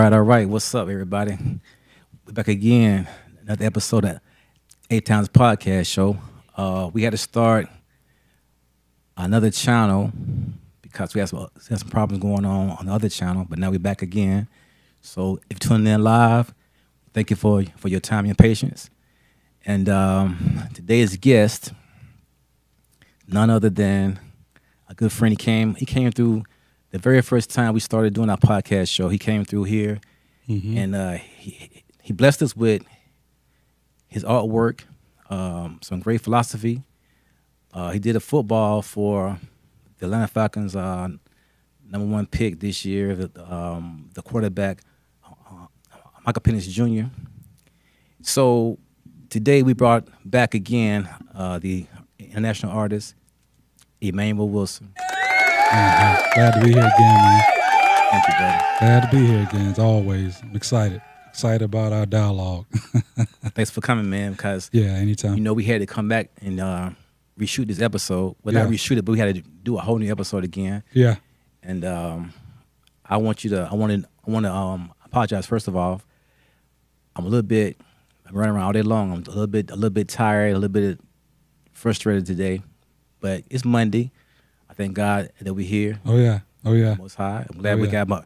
All right. What's up, everybody? We're back again. Another episode of Atown's podcast show. We had to start another channel because we had some problems going on the other channel, but now we're back again. So if you're tuning in live, thank you for your time and patience. And today's guest, none other than a good friend. He came through the very first time we started doing our podcast show. He came through here, and he blessed us with his artwork, some great philosophy. He did a football for the Atlanta Falcons, #1 pick this year, the quarterback, Michael Penix Jr. So today we brought back again the international artist, Emmanuel Wilson. Glad to be here again, man. Thank you, brother. Glad to be here again, as always. I'm excited about our dialogue. Thanks for coming, man, because Yeah, anytime. we had to come back and reshoot this episode. Well, not reshoot it, but we had to do a whole new episode again. Yeah. And I want to apologize first of all. I'm running around all day long. I'm a little bit tired, a little bit frustrated today, but it's Monday. I thank God that we're here. Oh yeah. Most High. I'm glad we got my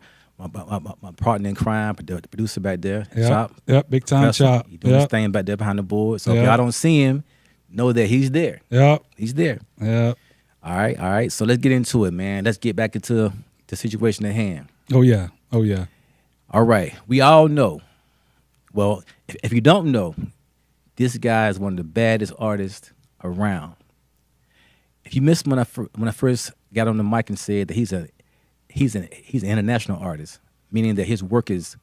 partner in crime, the producer back there, Chop. Yep, big time Professor. Chop. He's doing his Yep. thing back there behind the board. So if Yep. y'all don't see him, know that he's there. Yep. He's there. Yep. All right. So let's get into it, man. Let's get back into the situation at hand. Oh yeah. All right. We all know. Well, if you don't know, this guy is one of the baddest artists around. If you missed when I first got on the mic and said that he's an international artist, meaning that his work is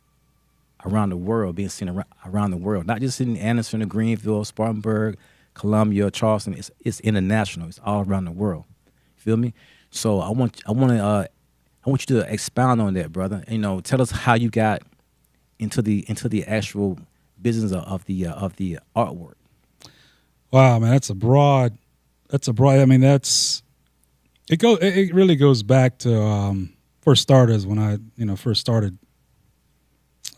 around the world, being seen around the world, not just in Anderson or Greenville, Spartanburg, Columbia, Charleston. It's international. It's all around the world. Feel me? So I want you to expound on that, brother. Tell us how you got into the actual business of the artwork. Wow, man, that's a broad. I mean, it really goes back to for starters when I first started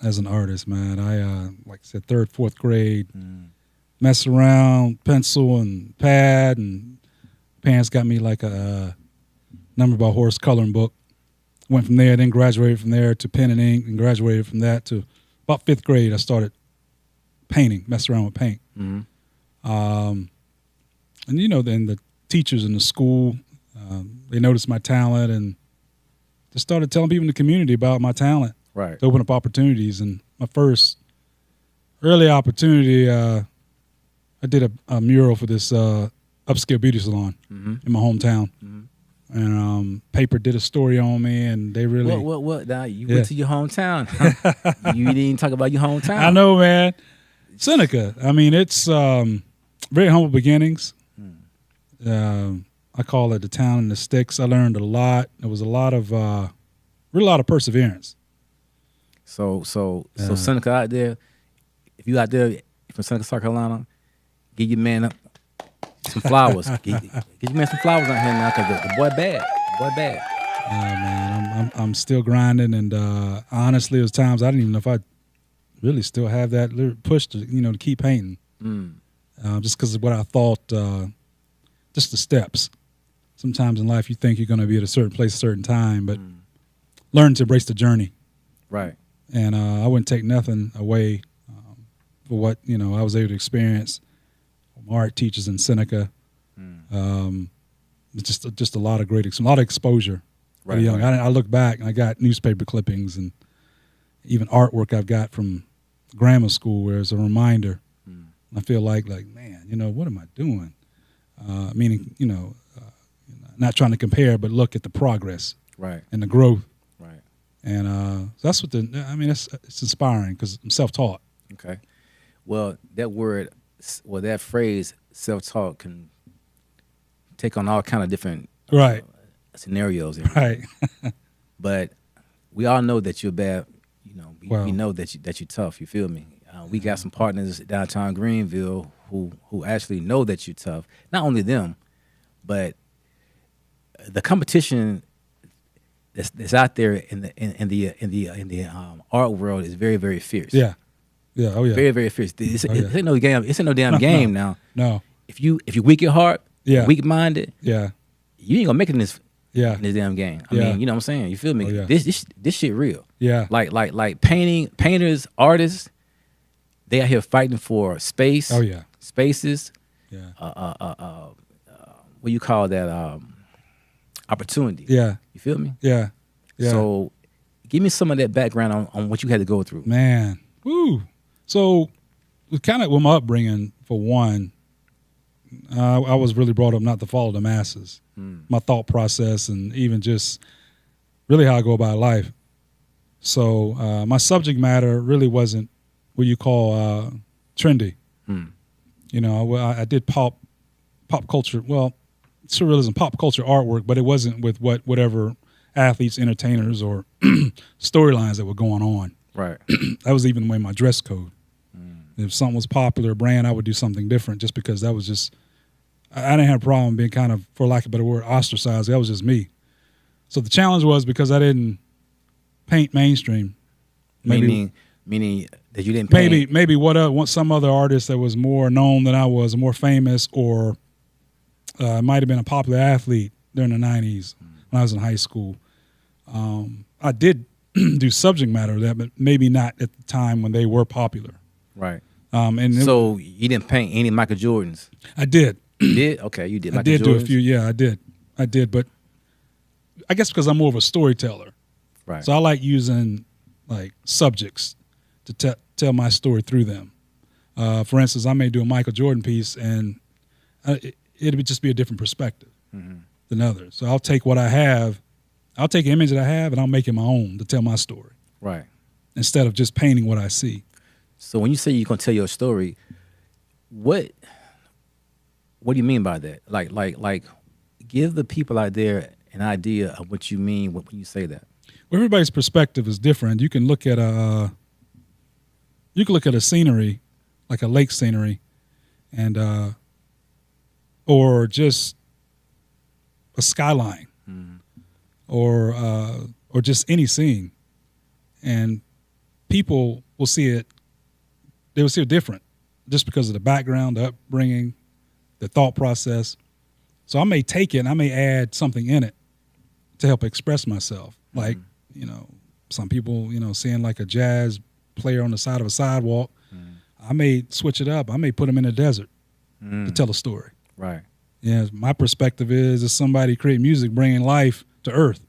as an artist, man. I like I said, 3rd, 4th grade, mess around, pencil and pad, and parents got me like a number by horse coloring book. Went from there, then graduated from there to pen and ink, and graduated from that to about 5th grade. I started painting, messing around with paint. And then the teachers in the school, they noticed my talent and just started telling people in the community about my talent. Right. To open up opportunities. And my first early opportunity, I did a mural for this upscale beauty salon in my hometown. And paper did a story on me, and they really... What? Now, you went to your hometown. You didn't talk about your hometown. I know, man. Seneca. I mean, it's very humble beginnings. I call it the town in the sticks. I learned a lot. There was a lot of perseverance. So Seneca out there, if you out there from Seneca, South Carolina, give your man some flowers. Get your man some flowers out here now, because the boy bad. Man, I'm still grinding, and honestly, there was times I didn't even know if I really still have that little push to to keep painting. Just because of what I thought, just the steps. Sometimes in life you think you're going to be at a certain place, a certain time, but learn to embrace the journey. Right. And I wouldn't take nothing away for what I was able to experience from art teachers in Seneca. Just a lot of a lot of exposure. Right. Young. I look back and I got newspaper clippings and even artwork I've got from grammar school where it's a reminder. I feel like man, what am I doing? Meaning, not trying to compare, but look at the progress, right, and the growth, right. And so that's what it's inspiring because I'm self-taught. Okay. Well, that phrase, self-taught, can take on all kind of different scenarios. Right. But we all know that you're bad. We know that you're tough. You feel me? We got some partners downtown Greenville who actually know that you're tough. Not only them, but the competition that's out there in the art world is very, very fierce. Yeah. Yeah. Oh yeah. Very, very fierce. It's, Oh, yeah. it ain't no game. It's ain't no damn No, game now. No. If you weak at heart, Yeah. weak minded, Yeah. you ain't gonna make it Yeah. in this damn game. I Yeah. mean, you know what I'm saying? You feel me? Oh, yeah. This shit real. Yeah. Like painters, artists, they out here fighting for space. Oh yeah. Spaces. Yeah. What you call that? Opportunity. Yeah. You feel me? Yeah. Yeah. So, give me some of that background on what you had to go through. Man. Woo. So, kind of with my upbringing, for one, I was really brought up not to follow the masses. My thought process and even just really how I go about life. So my subject matter really wasn't what you call trendy. You know, I did pop culture, well, surrealism, pop culture artwork, but it wasn't with whatever athletes, entertainers, or storylines that were going on. Right. That was even way my dress code. If something was popular brand, I would do something different just because that was just, I didn't have a problem being kind of, for lack of a better word, ostracized. That was just me. So the challenge was because I didn't paint mainstream. Meaning that you didn't paint. Maybe what some other artist that was more known than I was, more famous, or might have been a popular athlete during the 90s when I was in high school. I did do subject matter of that, but maybe not at the time when they were popular. Right. And So you didn't paint any Michael Jordans? I did. You did? Okay, you did. I Michael did Jordans? do a few. Yeah, I did. But I guess because I'm more of a storyteller. Right. So I like using like subjects to tell my story through them. For instance, I may do a Michael Jordan piece, and it would just be a different perspective than others. So I'll take what I have, I'll take an image that I have, and I'll make it my own to tell my story. Right. Instead of just painting what I see. So when you say you're gonna tell your story, what do you mean by that? Like, give the people out there an idea of what you mean when you say that. Well, everybody's perspective is different. You can look at a scenery, like a lake scenery, and or just a skyline, or just any scene, and people will see it. They will see it different, just because of the background, the upbringing, the thought process. So I may take it and I may add something in it to help express myself. Like, you know, some people, you know, seeing like a jazz player on the side of a sidewalk, I may switch it up. I may put them in a desert to tell a story. Right. Yeah, my perspective is somebody create music bringing life to earth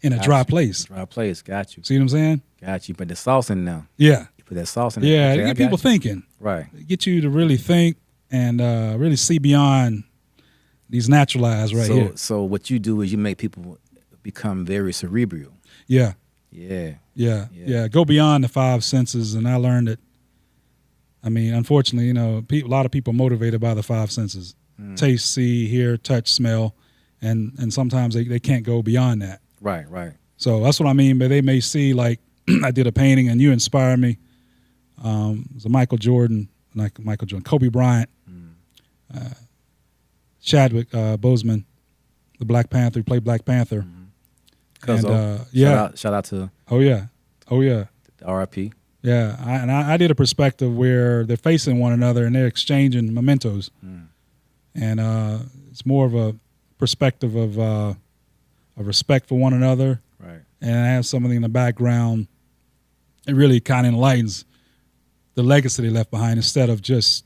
in a dry place. Dry place. Got you. See what I'm saying? Got you. Put the sauce in now. Yeah. You put that sauce in. Yeah, Okay, to I get got people you. thinking. Right. Get you to really think and really see beyond these naturalized right here. So what you do is you make people become very cerebral. Yeah. Yeah. Yeah. Go beyond the five senses. And I learned that, I mean, unfortunately, you know, a lot of people are motivated by the five senses. Taste, see, hear, touch, smell. And sometimes they can't go beyond that. Right. So that's what I mean. But they may see, like, I did a painting and you inspired me. It was a Michael Jordan, Kobe Bryant, Chadwick Boseman, the Black Panther, who played Black Panther. And, Shout out to Oh yeah. the RIP. Yeah. I did a perspective where they're facing one another and they're exchanging mementos. And it's more of a perspective of respect for one another. Right. And I have something in the background. It really kind of enlightens the legacy they left behind instead of just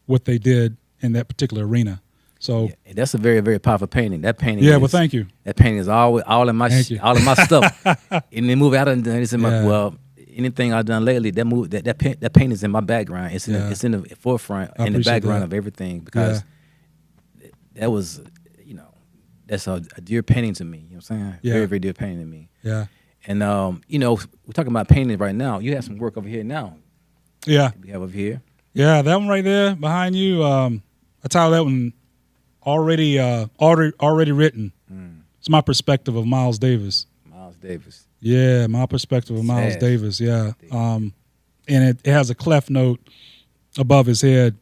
what they did in that particular arena. So Yeah, that's a very, very powerful painting. That painting. yeah, is, well, thank you. That painting is all in my Thank you. all in my stuff. And the movie I done it's in my Yeah. well, anything I've done lately, that painting is in my background. It's in it's in the forefront, I in the appreciate background that. of everything because that was, you know, that's a dear painting to me. You know what I'm saying? Yeah. Very, very dear painting to me. Yeah. And you know, we're talking about painting right now. You have some work over here now. Yeah. We have over here. Yeah, that one right there behind you, I titled that one already written. It's my perspective of Miles Davis. Miles Davis. Yeah, my perspective of Miles Sad. Davis, yeah. And it has a cleft note above his head,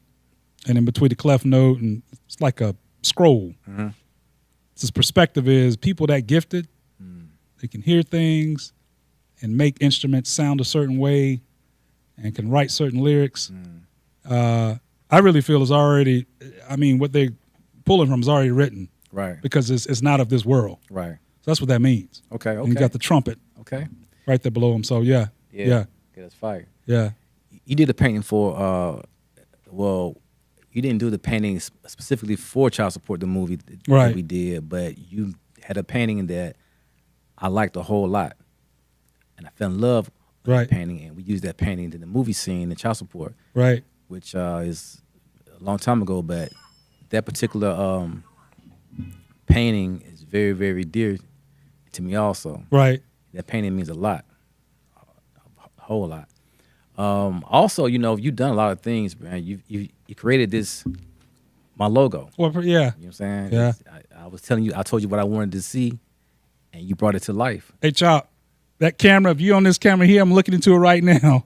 and in between the cleft note, and it's like a scroll. His perspective is people that gifted They can hear things and make instruments sound a certain way and can write certain lyrics. I really feel is already, I mean, what they're pulling from is already written. Right. Because it's not of this world. Right. So that's what that means. Okay. And you got the trumpet Okay. right there below him. So yeah. Yeah. That's fire. Yeah. You did the painting for, well, you didn't do the painting specifically for Child Support, the movie that we did, but you had a painting that I liked a whole lot. And I fell in love with the painting, and we used that painting in the movie scene in Child Support. Right. Which is a long time ago, but that particular painting is very, very dear to me also. Right. That painting means a lot, a whole lot. Also, you know, you've done a lot of things, man. You created my logo. Well, yeah. You know what I'm saying? Yeah. I was telling you, I told you what I wanted to see, and you brought it to life. Hey, Chop, that camera, if you on this camera here, I'm looking into it right now.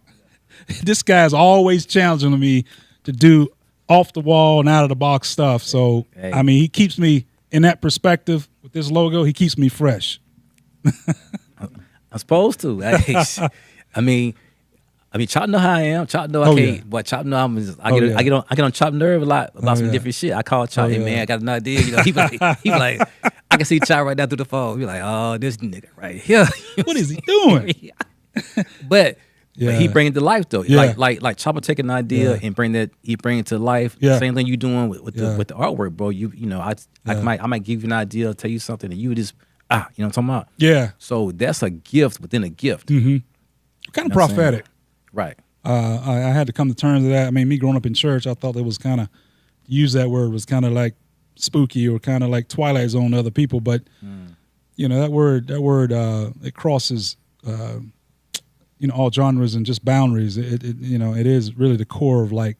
This guy's always challenging me to do off the wall and out of the box stuff. So, hey. I mean, he keeps me in that perspective with this logo. He keeps me fresh. I'm supposed to. I mean, Chop know how I am. Chop know I can't. But Chop know I get on Chop nerve a lot about some different shit. I call Chop, hey man, I got an idea. You know, he like, I can see Chop right now through the phone. He like, oh, this nigga right here. What is he doing? But he bring it to life though. Yeah. Like Chop will take an idea and bring it to life. Yeah. Same thing you doing with the artwork, bro. You know, I might give you an idea, tell you something, and you just you know what I'm talking about? Yeah. So that's a gift within a gift. Mm-hmm. Kind of prophetic. Right. I had to come to terms with that. I mean, me growing up in church, I thought it was kind of, use that word was kind of like spooky or kind of like Twilight Zone to other people. But, you know, that word, it crosses, you know, all genres and just boundaries. It you know, it is really the core of like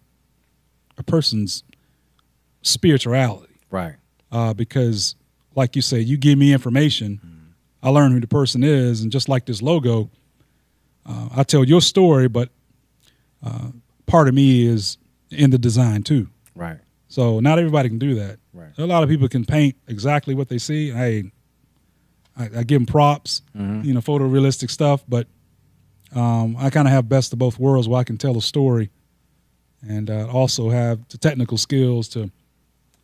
a person's spirituality. Right. Because like you say, you give me information, I learn who the person is. And just like this logo, I tell your story, but part of me is in the design too. Right. So not everybody can do that. Right. A lot of people can paint exactly what they see. Hey, I give them props, you know, photorealistic stuff, but I kind of have best of both worlds where I can tell a story and also have the technical skills to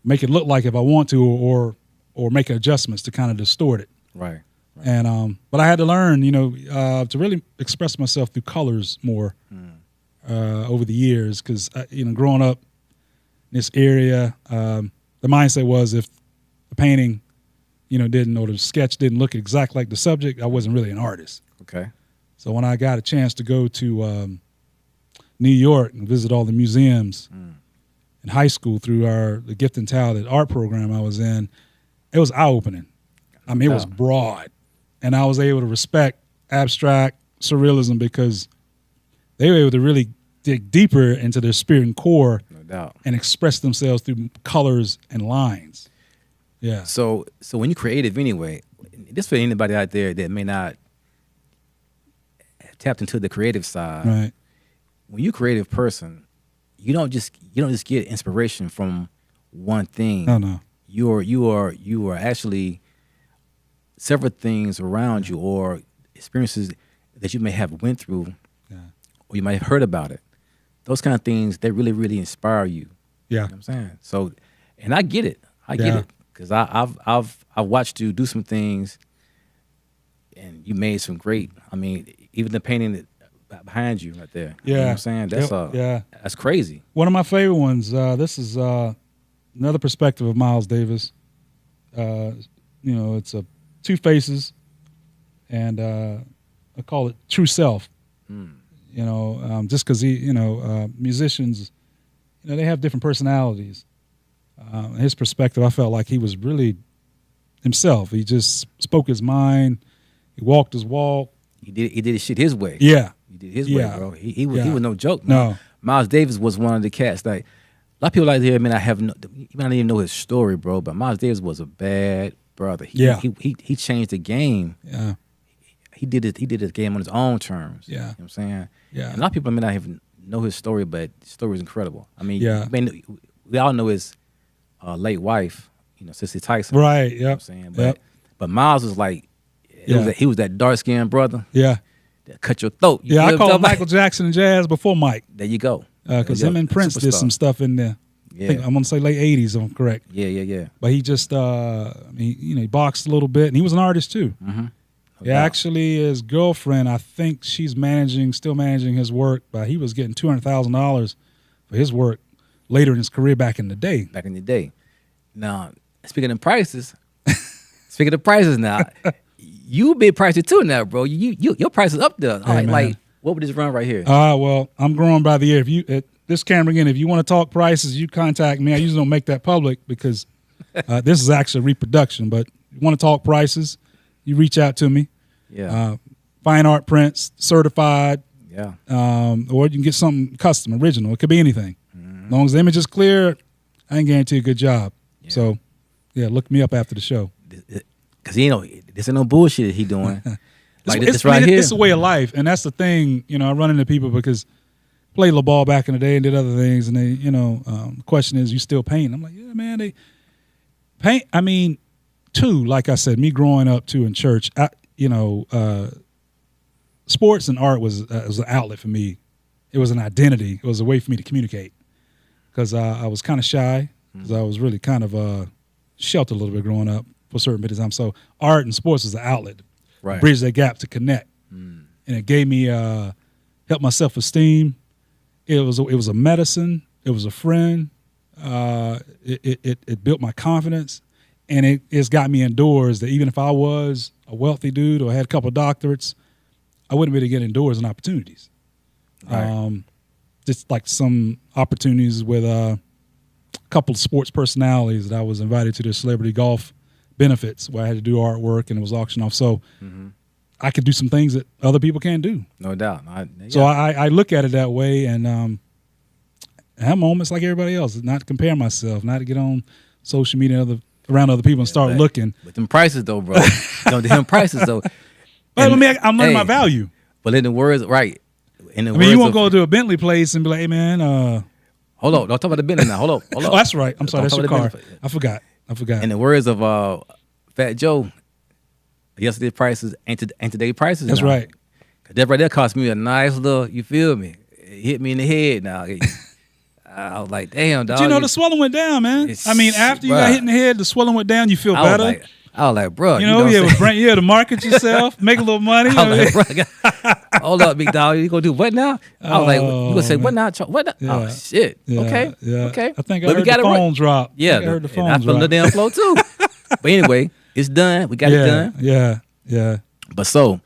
make it look like if I want to or make adjustments to kind of distort it. Right. And but I had to learn, you know, to really express myself through colors more over the years because, you know, growing up in this area, the mindset was if the painting, you know, didn't or the sketch didn't look exactly like the subject, I wasn't really an artist. Okay. So when I got a chance to go to New York and visit all the museums in high school through the Gifted and Talented art program I was in, it was eye-opening. I mean, it was broad. And I was able to respect abstract surrealism because they were able to really dig deeper into their spirit and core and express themselves through colors and lines. Yeah. So when you're creative anyway, this for anybody out there that may not have tapped into the creative side. Right. When you're a creative person, you don't just get inspiration from one thing. Oh, no. You are actually several things around you or experiences that you may have went through or you might have heard about it. Those kind of things, they really, really inspire you. Yeah. You know what I'm saying? So, and I get it. I get it. Because I've watched you do some things and you made some great, I mean, even the painting that behind you right there. Yeah. You know what I'm saying? That's crazy. One of my favorite ones, this is another perspective of Miles Davis. You know, it's two faces, and I call it True Self. You know, just because musicians, you know, they have different personalities. His perspective, I felt like he was really himself. He just spoke his mind. He walked his walk. He did his shit his way. Yeah. He did his way, bro. He was no joke, man. No. Miles Davis was one of the cats. Like, a lot of people out there, man, you might not even know his story, bro, but Miles Davis was a bad brother. He changed the game. Yeah. He did the game on his own terms. Yeah. You know what I'm saying? Yeah. And a lot of people may not even know his story, but his story is incredible. I mean, Yeah. we all know his late wife, you know, Sissy Tyson. Right. You know what I'm Yep. saying? But Miles was like, He was that dark skinned brother Yeah. that cut your throat. You Yeah, feel I what called I'm talking Michael Jackson and jazz before Mike. about? There you go. Because There you him go. and Prince did Superstar. some stuff in there. Yeah. I think I'm going to say late 80s, if I'm correct. Yeah. But he just, he boxed a little bit, and he was an artist too. Mm-hmm. Yeah, actually, his girlfriend, I think she's still managing his work, but he was getting $200,000 for his work later in his career back in the day. Back in the day. Now, speaking of prices now, you big pricey too now, bro. Your price is up there. Hey, like, what would this run right here? Well, I'm growing by the year. If you this camera again, if you want to talk prices, you contact me. I usually don't make that public because this is actually a reproduction. But if you want to talk prices, you reach out to me. Yeah. Fine art prints, certified. Yeah. Or you can get something custom, original. It could be anything. Mm-hmm. As long as the image is clear, I can guarantee a good job. Yeah. So, yeah, look me up after the show. Because this ain't no bullshit he doing. Like this It's right here. It's a way of life, and that's the thing. I run into people because I played the ball back in the day and did other things, and they, the question is, you still paint? I'm like, yeah, man, they paint. I mean, too, like I said, me growing up too in church, sports and art was an outlet for me. It was an identity. It was a way for me to communicate because I was kind of shy because I was really kind of sheltered a little bit growing up for a certain bit of time. So art and sports was an outlet, Right. bridge that gap to connect, and it gave me helped my self-esteem. It was a medicine. It was a friend. It built my confidence, and it's got me indoors. That even if I was a wealthy dude or had a couple of doctorates, I wouldn't be able to get indoors and opportunities. Right. Just like some opportunities with a couple of sports personalities that I was invited to their celebrity golf benefits where I had to do artwork and it was auctioned off. So I could do some things that other people can't do. No doubt. So I look at it that way, and I have moments like everybody else, not to compare myself, not to get on social media and around other people and start looking. With them prices though, bro. Them prices though. But I'm learning my value. But in the words, right. You won't go to a Bentley place and be like, hey man, hold on, don't talk about the Bentley now. Hold on. oh, that's right. I'm sorry, Don't that's talk your about car. the Bentley. I forgot. In the words of Fat Joe, yesterday's prices ain't today's prices. That's now. right. 'Cause that right there cost me a nice little, you feel me? It hit me in the head now. I was like, damn, dog. But the swelling went down, man. I mean, after you got hit in the head, the swelling went down, you feel better. I was like, bro. To market yourself, make a little money. I was like, bro, hold up, big dog. You gonna do what now? I was like, you gonna say what now? What now? Yeah. Oh shit. Yeah, Okay. yeah. Okay. I think I But heard the phone drop. Yeah, I heard the phone and I felt the drop. damn flow too. But anyway, it's done. We got it done. Yeah. But so,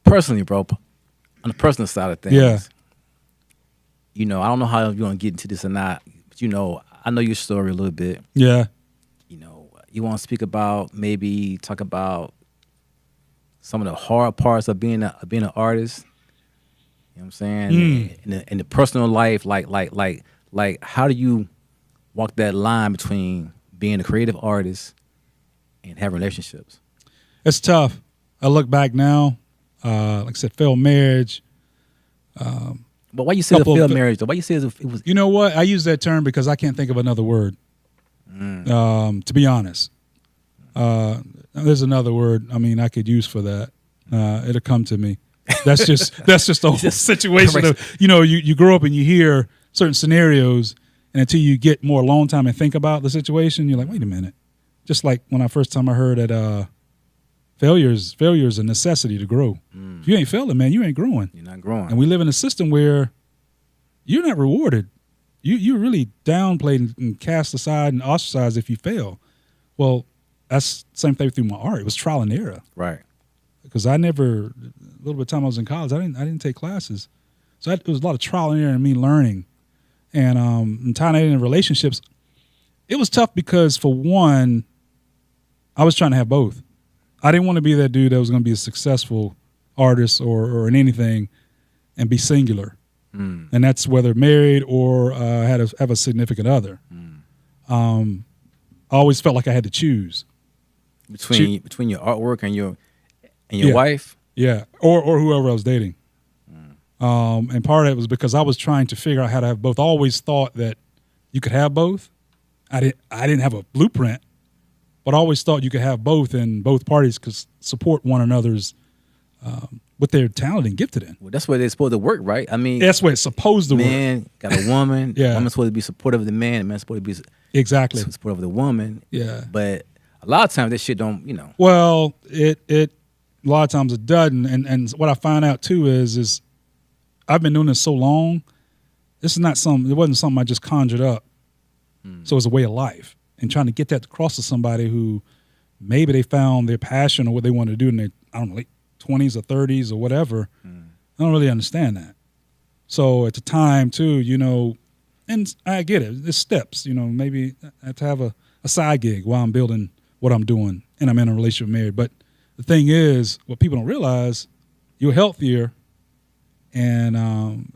personally, bro, on the personal side of things, I don't know how you're gonna get into this or not. But I know your story a little bit. Yeah. You want to speak about, maybe talk about some of the hard parts of being an artist. You know what I'm saying? In the personal life, like how do you walk that line between being a creative artist and having relationships? It's tough. I look back now, like I said, failed marriage. But why you say a failed marriage though? Why you say it was? You know what? I use that term because I can't think of another word. To be honest, there's another word. I mean, I could use for that. It'll come to me. That's just the whole situation of you grow up and you hear certain scenarios, and until you get more alone time and think about the situation, you're like, wait a minute. Just like when first time I heard that failure is a necessity to grow. If you ain't failing, man, you ain't growing. You're not growing. And we live in a system where you're not rewarded. You're really downplayed and cast aside and ostracized if you fail. Well, that's the same thing through my art. It was trial and error. Right. Because a little bit of time I was in college, I didn't take classes. So it was a lot of trial and error and me learning. And tying it in relationships, it was tough because, for one, I was trying to have both. I didn't want to be that dude that was going to be a successful artist or in anything and be singular. And that's whether married or have a significant other. I always felt like I had to choose between your artwork and your wife. Yeah, or whoever I was dating. And part of it was because I was trying to figure out how to have both. I always thought that you could have both. I didn't have a blueprint, but But I always thought you could have both, and both parties could support one another's what they're talented and gifted in. Well, that's where they're supposed to work, right? I mean, That's where it's supposed to work. man got a woman. Yeah. Woman's supposed to be supportive of the man. The man's supposed to be Exactly. supportive of the woman. Yeah. But a lot of times that shit don't, you know. Well, it a lot of times it doesn't, and what I find out too is I've been doing this so long. This is not it wasn't something I just conjured up. So it's a way of life, and trying to get that across to somebody who maybe they found their passion or what they want to do in their, I don't know, late 20s or 30s or whatever. I don't really understand that. So at the time too, you know, and I get it. It's steps, you know. Maybe I have to have a side gig while I'm building what I'm doing, and I'm in a relationship married. But the thing is, what people don't realize, you're healthier, and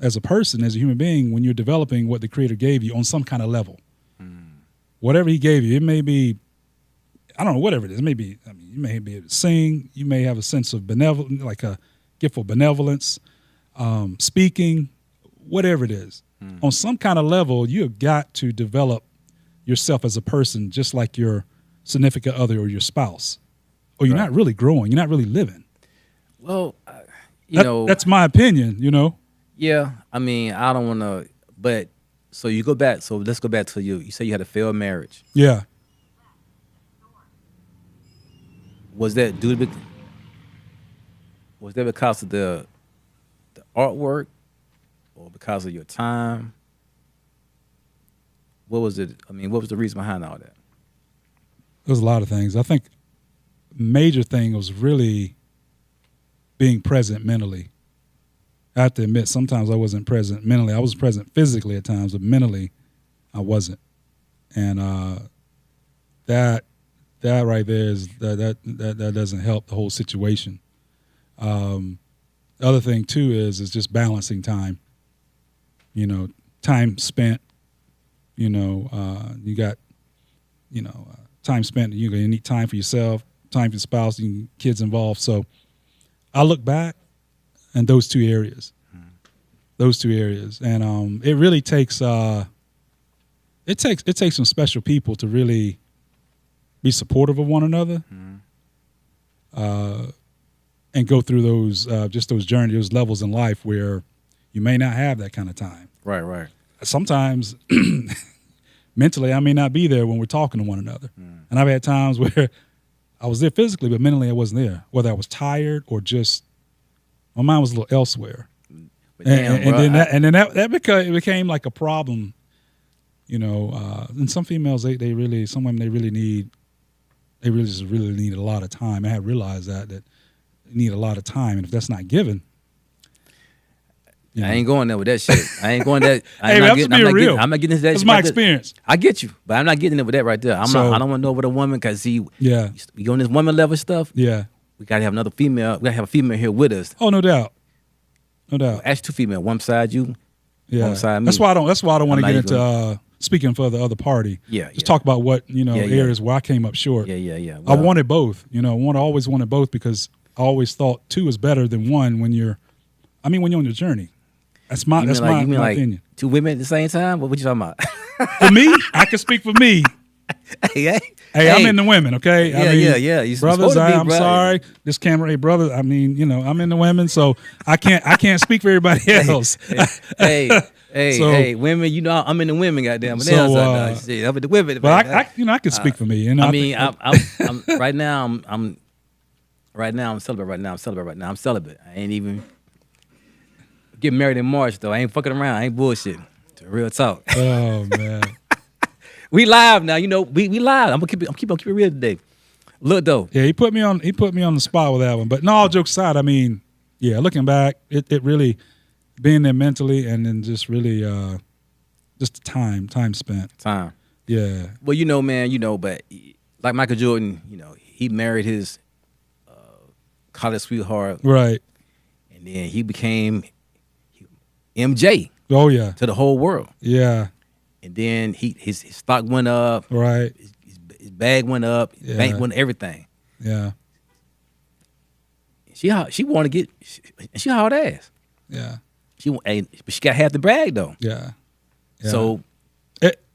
as a person, as a human being, when you're developing what the Creator gave you on some kind of level. Whatever he gave you, it may be, I don't know, whatever it is. Maybe, I mean, you may be able to sing. You may have a sense of benevolence, like a gift for benevolence, speaking, whatever it is. On some kind of level, you have got to develop yourself as a person, just like your significant other or your spouse, or you're not really growing. You're not really living. Well, you know. That's my opinion, you know. Yeah, I mean, I don't want to, but so you go back. So let's go back to you. You say you had a failed marriage. Yeah. Was that due to? Was that because of the artwork, or because of your time? What was it? I mean, what was the reason behind all that? There's a lot of things. I think major thing was really being present mentally. I have to admit, sometimes I wasn't present mentally. I was present physically at times, but mentally, I wasn't. And that right there is that doesn't help the whole situation. The other thing too is just balancing time. You know, time spent. You know, you got, you know, time spent. You need time for yourself, time for your spouse, and kids involved. So I look back in those two areas, and it really takes it takes some special people to really be supportive of one another, and go through those just those journeys, those levels in life where you may not have that kind of time. Right. Sometimes mentally I may not be there when we're talking to one another. And I've had times where I was there physically, but mentally I wasn't there, whether I was tired or just my mind was a little elsewhere. But damn, and then that became like a problem, you know. And some females, some women, they really need a lot of time. I had realized that they need a lot of time, and if that's not given, I ain't going there with that shit. I ain't going there. Hey, I'm just being real. I'm not getting into that. That's my experience. I get you, but I'm not getting it with that right there. I don't want to know with a woman because we on this woman level stuff. Yeah, we gotta have another female. We gotta have a female here with us. Oh, no doubt. Actually, two female, one beside you, one beside me. That's why I don't want to get into speaking for the other party. Just talk about what areas where I came up short. Yeah. Well, I wanted both. You know, always wanted both because I always thought two is better than one when you're on your journey. That's my opinion. Two women at the same time? What you talking about? For me, I can speak for me. Hey, I'm into women, okay? Yeah. Brothers, I'm sorry. This camera, hey, brother. I mean, I'm into women, so I can't speak for everybody else. Hey, women. I'm into women, goddamn. But shit, I'm into women. But I can speak for me. I'm right now. I'm celibate. I'm celibate. I ain't even getting married in March though. I ain't fucking around. I ain't bullshitting. Real talk. Oh man. We live now, we live. I'm gonna keep it real today. Look though. Yeah, he put me on the spot with that one. But no, all jokes aside, I mean, yeah, looking back, it really being there mentally and then just really just the time spent. Time. Yeah. Well, man, but like Michael Jordan, he married his college sweetheart. Right. And then he became MJ. Oh yeah. To the whole world. Yeah. And then his stock went up. Right. His bag went up. His bank went everything. Yeah. She want to get. She hard ass. Yeah. But she got half the brag though. Yeah. So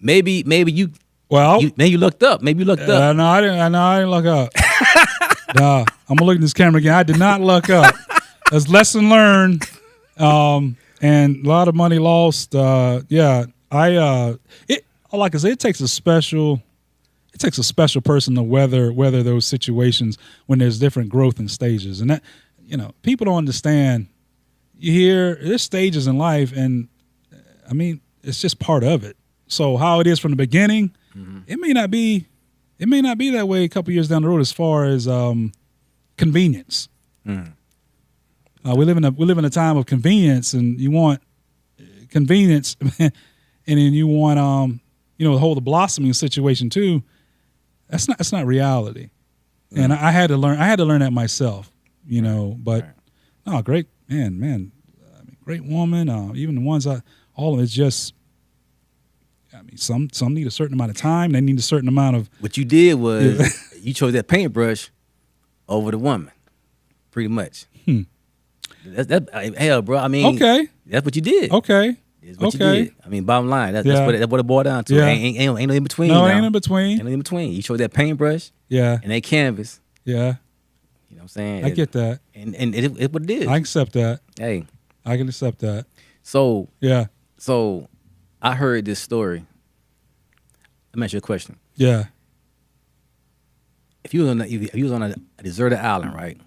maybe you Well, Maybe you looked up. Maybe you looked up. no, I didn't look up. Nah, I'm gonna look at this camera again. I did not look up. That's lesson learned, and a lot of money lost. Yeah, like I say, it takes a special person to weather those situations when there's different growth and stages, and that people don't understand. You hear there's stages in life, and I mean it's just part of it. So how it is from the beginning, it may not be that way a couple years down the road as far as convenience. We live in a time of convenience, and you want convenience, and then you want the whole the blossoming situation too. That's not reality, and I had to learn that myself. But no, great man, I mean, great woman. Even the ones all of it's just. I mean, some need a certain amount of time. They need a certain amount of. What you did was you chose that paintbrush over the woman, pretty much. Hell, bro. I mean, okay, that's what you did. Okay, That's what you did. I mean, bottom line, that's what it boiled down to. Yeah. Ain't no in between. No, now. ain't in between. Ain't no in between. You chose that paintbrush. Yeah, And that canvas. yeah. You know what I'm saying? I get that. And it's what it is. I accept that. Hey. I can accept that. So Yeah, I heard this story. Let me ask you a question. yeah. If you was on a deserted island, right?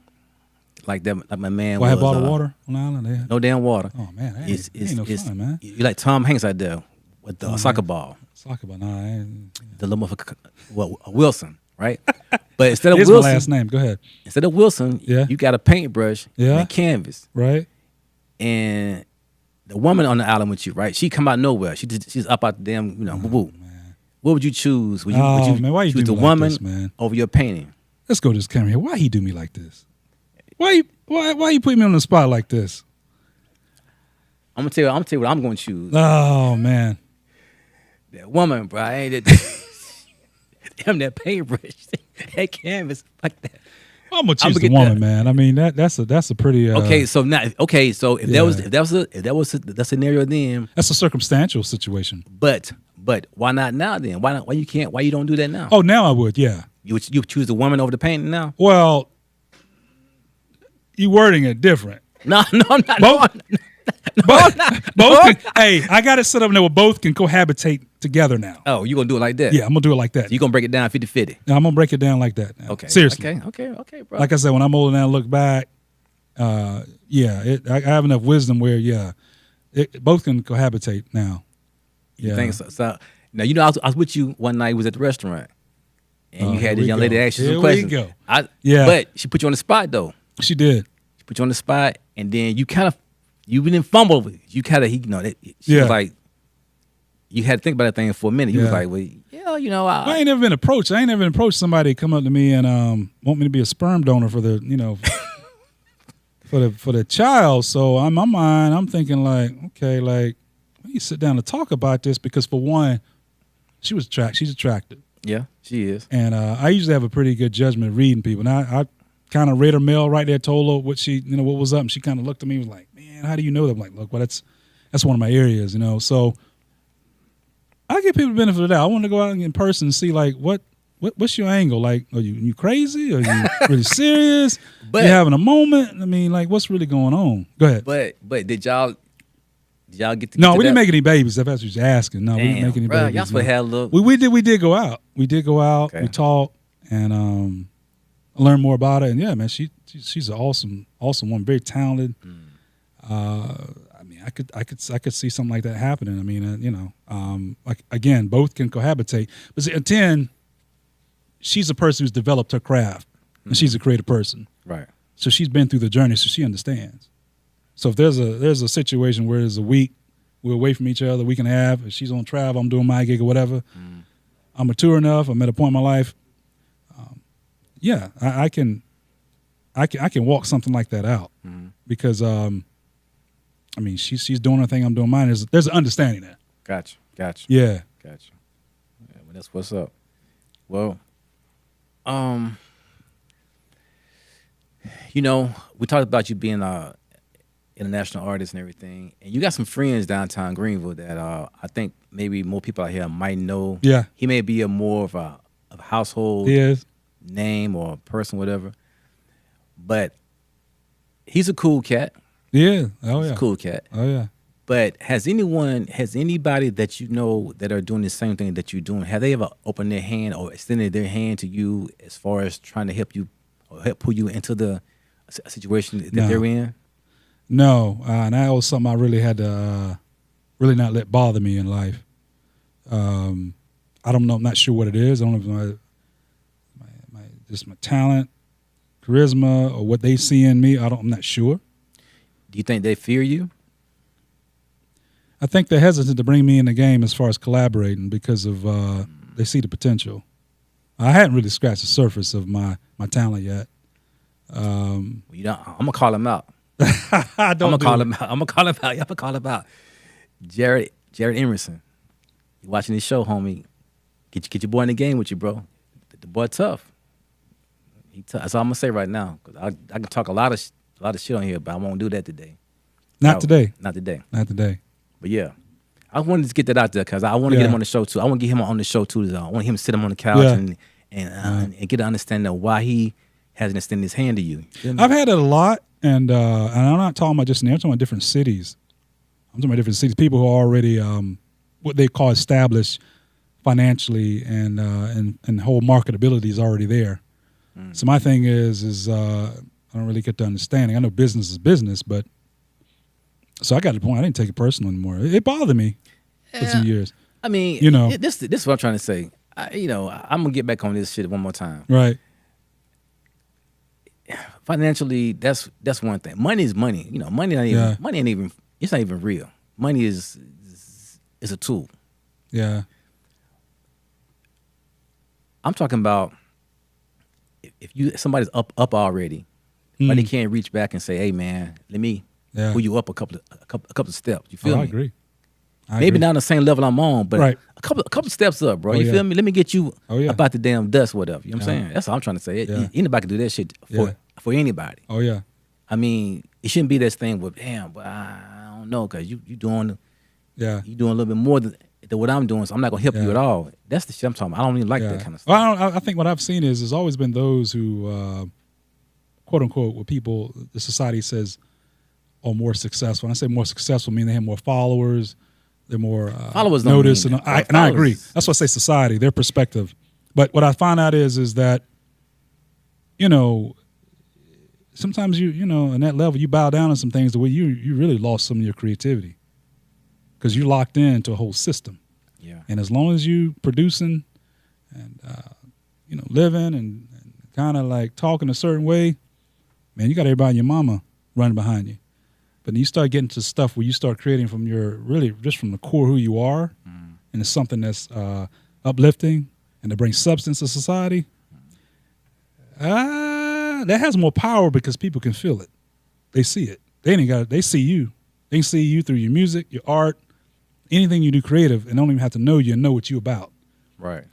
Like that, like my man Why was. have bottled water on the island? Yeah. No damn water. Oh man, that ain't no fun, man. You like Tom Hanks out there with the soccer ball. Soccer ball, nah. The little motherfucker, Wilson, right? But instead of Here's Wilson, my last name. Go ahead. Instead of Wilson, Yeah. you got a paintbrush Yeah. and a canvas, Right. and the woman on the island with you, right? She come out nowhere. She's up out the damn, boo. What would you choose? Would you Man, why you choose do the me like woman this, man? over your painting? Let's go to this camera here. Why he do me like this? Why you put me on the spot like this? I'm gonna tell you what I'm gonna choose. Oh man. That woman, bro. I ain't damn that paintbrush, that canvas like that. I'm gonna choose the get woman, that. man. I mean that's a pretty Okay, so now, so if Yeah. that was the scenario then, that's a circumstantial situation. but why not now then? Why you don't do that now? Oh, now I would, yeah. You choose the woman over the painting now? Well, you wording it different. No, I'm not. Both, both, No. hey, I got it set up where both can cohabitate together now. Oh, you gonna do it like that? Yeah, I'm gonna do it like that. You gonna break it down 50-50? Now, I'm gonna break it down like that. Now. Okay. Seriously. Okay, bro. Like I said, when I'm older now, look back. I have enough wisdom where both can cohabitate now. You think so? So now I was with you one night. We was at the restaurant, and you had this young lady ask you some questions. Here we go. But she put you on the spot though. She did. She put you on the spot, and then you didn't fumble. You kind of she was like, you had to think about that thing for a minute. You was like, well, I ain't never been approached. I ain't never been approached somebody to come up to me and want me to be a sperm donor for the for the child. So in my mind, I'm thinking like, okay, like we need to sit down and talk about this because for one, she's attractive. Yeah, she is. And I usually have a pretty good judgment of reading people. Now I kind of read her mail right there, told her what what was up, and she kind of looked at me and was like, man, how do you know that? I'm like, look, well, that's one of my areas, So I give people the benefit of the doubt. I want to go out in person and see like what's your angle? Like, are you crazy? Are you really serious? But you having a moment? I mean, like, what's really going on? Go ahead. But did y'all get to No, get we to didn't that? make any babies. If that's what you're asking. No, we didn't Damn, make any bro, babies. y'all supposed to no. have a little. We did go out. We did go out. Okay. We talked and learn more about her. And yeah, man, she's an awesome woman, very talented. I mean, I could see something like that happening. I mean, like again, both can cohabitate. But see, at 10, she's a person who's developed her craft, and she's a creative person. Right. So she's been through the journey, so she understands. So if there's a situation where there's a week, we're away from each other, we can have. If she's on travel, I'm doing my gig or whatever. I'm mature enough. I'm at a point in my life. I can walk something like that out because I mean she's doing her thing, I'm doing mine. There's an understanding there. Gotcha. Yeah. Yeah, well, that's what's up. Well, we talked about you being international artist and everything, and you got some friends downtown Greenville that I think maybe more people out here might know. Yeah, He may be a more of a household he is. name or person, whatever. But he's a cool cat. Yeah. Oh He's yeah. a cool cat. Oh yeah. But has anybody that you know that are doing the same thing that you're doing, have they ever opened their hand or extended their hand to you as far as trying to help you or help pull you into the situation that No. they're in? No, and that was something I really had to really not let bother me in life. I don't know. I'm not sure what it is. I don't know if just my talent, charisma, or what they see in me. I'm not sure. Do you think they fear you? I think they're hesitant to bring me in the game as far as collaborating because of they see the potential. I hadn't really scratched the surface of my talent yet. Well, you don't, I'm gonna call him out. I'm I'm gonna call him out. I'm gonna call him out. I'm gonna call him out. Jared Emerson. You watching this show, homie? Get your boy in the game with you, bro. The boy tough. That's all I'm gonna say right now. Cause I can talk a lot of shit on here, but I won't do that today. Not today. Not today. Not today. But yeah, I wanted to get that out there because I want to get him on the show too. I want to get him on the show too. I want him to sit him on the couch and get an understanding of why he hasn't extended his hand to you. I've had it a lot, and I'm not talking about just in there. I'm talking about different cities. I'm talking about different cities. People who are already what they call established financially, and the whole marketability is already there. So my thing is I don't really get the understanding. I know business is business, but so I got to the point I didn't take it personal anymore. It bothered me for some years. I mean, this is what I'm trying to say. I'm gonna get back on this shit one more time. Right. Financially, that's one thing. Money is money. Money ain't even. It's not even real. Money is a tool. Yeah. I'm talking about if somebody's up already, but they can't reach back and say, "Hey, man, let me pull you up a couple of steps." You feel me? I agree. Maybe not on the same level I'm on, but a couple steps up, bro. You feel me? Let me get you about the damn dust, whatever. You know what I'm saying? That's all I'm trying to say. Anybody can do that shit for anybody. Oh yeah. I mean, it shouldn't be this thing with but I don't know, because you doing you doing a little bit more than what I'm doing, so I'm not gonna help you at all. That's the shit I'm talking about. I don't even like that kind of stuff. Well, I think what I've seen is there's always been those who, quote unquote, what people the society says are more successful. And I say more successful, meaning they have more followers, they're more followers don't noticed, mean that. And I agree. That's what I say society, their perspective. But what I find out is that, sometimes in that level you bow down on some things the way you really lost some of your creativity because you're locked into a whole system. Yeah. And as long as you producing and living and kind of like talking a certain way, man, you got everybody and your mama running behind you. But then you start getting to stuff where you start creating from just from the core who you are, and it's something that's uplifting and to bring substance to society. That has more power because people can feel it. They see it. They see you. They can see you through your music, your art, anything you do creative, and don't even have to know you and know what you about. Right.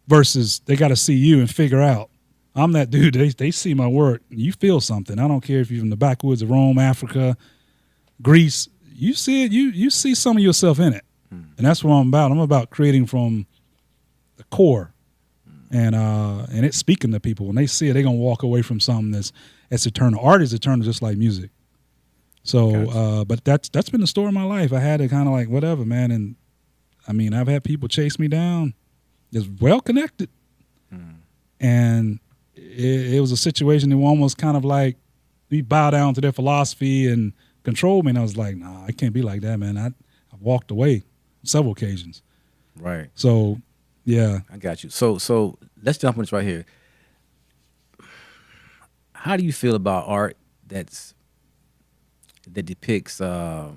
Versus they got to see you and figure out, I'm that dude. They see my work. You feel something. I don't care if you're in the backwoods of Rome, Africa, Greece. You see it. You see some of yourself in it, and that's what I'm about. I'm about creating from the core, and it's speaking to people. When they see it, they're gonna walk away from something that's eternal. Art is eternal, just like music. So, but that's been the story of my life. I had to kind of like whatever, man. And I mean, I've had people chase me down. It's well connected, and it was a situation that almost kind of like we bow down to their philosophy and control me. And I was like, nah, I can't be like that, man. I walked away on several occasions. Right. So, yeah. I got you. So let's jump on this right here. How do you feel about art that depicts the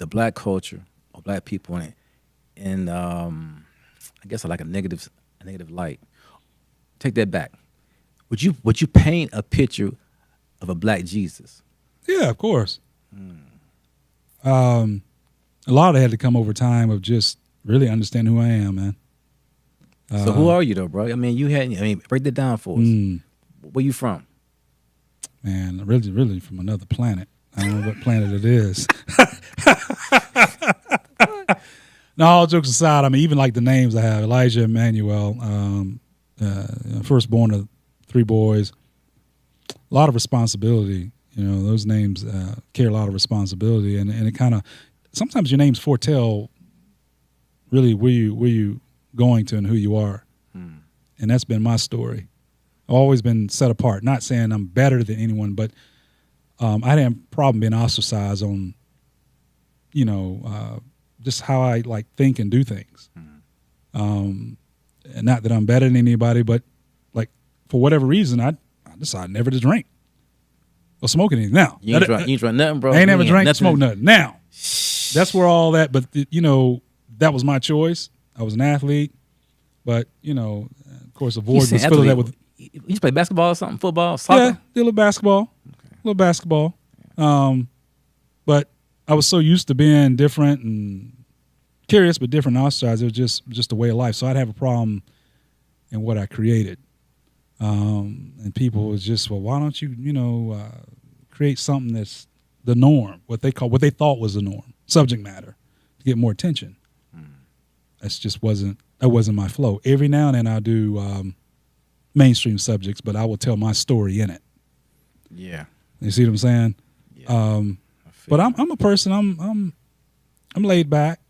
black culture or black people in I guess like a negative light? Take that back. Would you paint a picture of a black Jesus? Yeah, of course. A lot of it had to come over time of just really understanding who I am, man. So who are you though, bro? I mean, break that down for us. Where you from? Man, really from another planet. I don't know what planet it is. No, all jokes aside, I mean, even like the names I have, Elijah Emmanuel, firstborn of 3 boys, a lot of responsibility. Those names carry a lot of responsibility, and it kind of, sometimes your names foretell really where you going to and who you are. And that's been my story. I've always been set apart. Not saying I'm better than anyone, but I didn't have a problem being ostracized on, just how I like think and do things. And not that I'm better than anybody, but like for whatever reason, I decided never to drink or smoke anything. Now You ain't drunk nothing, bro. I ain't never You drank, smoke nothing. Now that's where all that. But that was my choice. I was an athlete, but of course, the void was filling that with. You used to play basketball or something, football, soccer? Yeah, did a little basketball. But I was so used to being different and curious, but different and ostracized. It was just a way of life. So I'd have a problem in what I created. And people was just, well, why don't you, create something that's the norm, what they thought was the norm, subject matter, to get more attention. That wasn't my flow. Every now and then I do mainstream subjects, but I will tell my story in it. Yeah. You see what I'm saying? Yeah. But I'm a person. I'm laid back,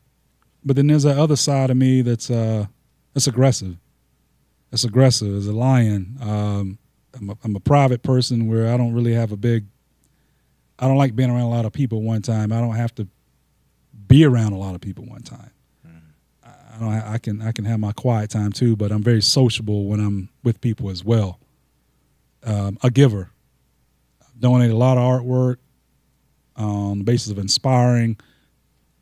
but then there's that other side of me that's aggressive. That's aggressive as a lion. I'm a private person where I don't really have I don't like being around a lot of people at one time. I don't have to be around a lot of people at one time. I can have my quiet time too, but I'm very sociable when I'm with people as well. A giver. Donate a lot of artwork on the basis of inspiring,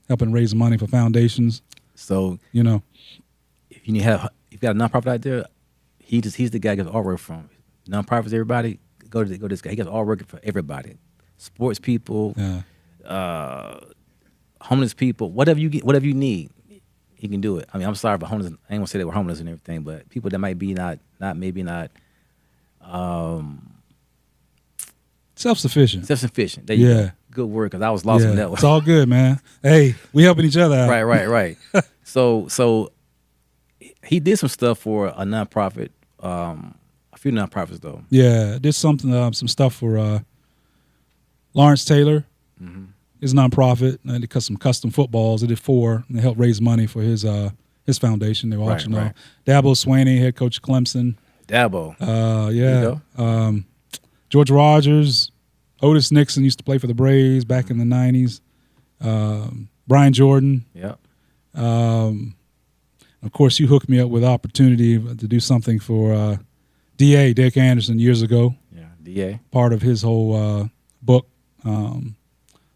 helping raise money for foundations. So if you got a nonprofit out there, he's the guy who gets artwork from. Nonprofits, everybody go to this guy. He gets artwork for everybody, sports people, homeless people, whatever you need. He can do it. I mean, I'm sorry for homeless. I ain't gonna say they were homeless and everything, but people that might be not self-sufficient. Self-sufficient. There you go. Good word, because I was lost on that one. It's all good, man. Hey, we helping each other out. Right. So he did some stuff for a nonprofit, a few nonprofits though. Yeah, did some stuff for Lawrence Taylor. Mm-hmm. His nonprofit, and they cut some custom footballs. They did 4, and they helped raise money for his foundation. They were auctioning off. Dabo Swaney, head coach of Clemson. Dabo. George Rogers, Otis Nixon used to play for the Braves back in the 90s. Brian Jordan. Yep. Of course, you hooked me up with opportunity to do something for D.A. Dick Anderson years ago. Yeah, D.A. Part of his whole book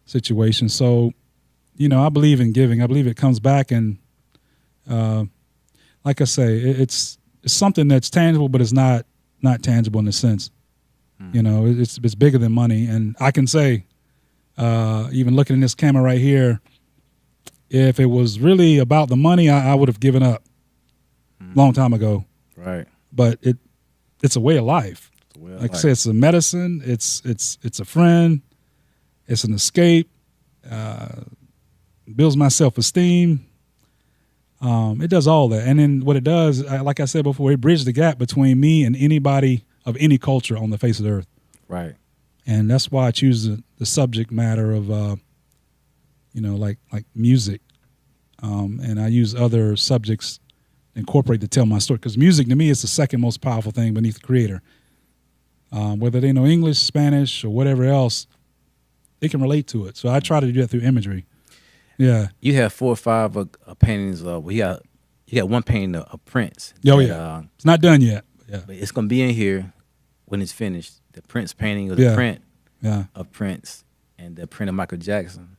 situation. So, I believe in giving. I believe it comes back, and like I say, it's something that's tangible, but it's not tangible in a sense. It's bigger than money. And I can say, even looking in this camera right here, if it was really about the money, I would have given up a long time ago. Right. But it's a way of life. Like I say, it's a medicine. It's a friend. It's an escape. Builds my self-esteem. It does all that. And then what it does, like I said before, it bridges the gap between me and anybody of any culture on the face of the earth. Right. And that's why I choose the subject matter of, like music. And I use other subjects to incorporate to tell my story. Because music, to me, is the second most powerful thing beneath the creator. Whether they know English, Spanish, or whatever else, they can relate to it. So I try to do that through imagery. Yeah. You have 4 or 5 paintings. You got one painting of Prince. Oh, yeah. It's not done yet. Yeah. But it's going to be in here when it's finished. The Prince painting, or the print of Prince, and the print of Michael Jackson.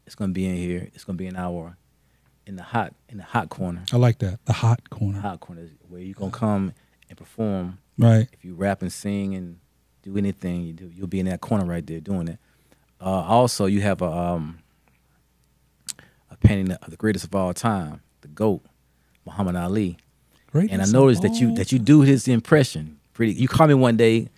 It's going to be in here. It's going to be in the hot corner. I like that. The hot corner. Hot corner is where you're going to come and perform. Right. If you rap and sing and do anything, you'll be in that corner right there doing it. Also, you have a painting of the greatest of all time, the GOAT, Muhammad Ali. Greatest and I noticed that you do his impression pretty. You called me one day.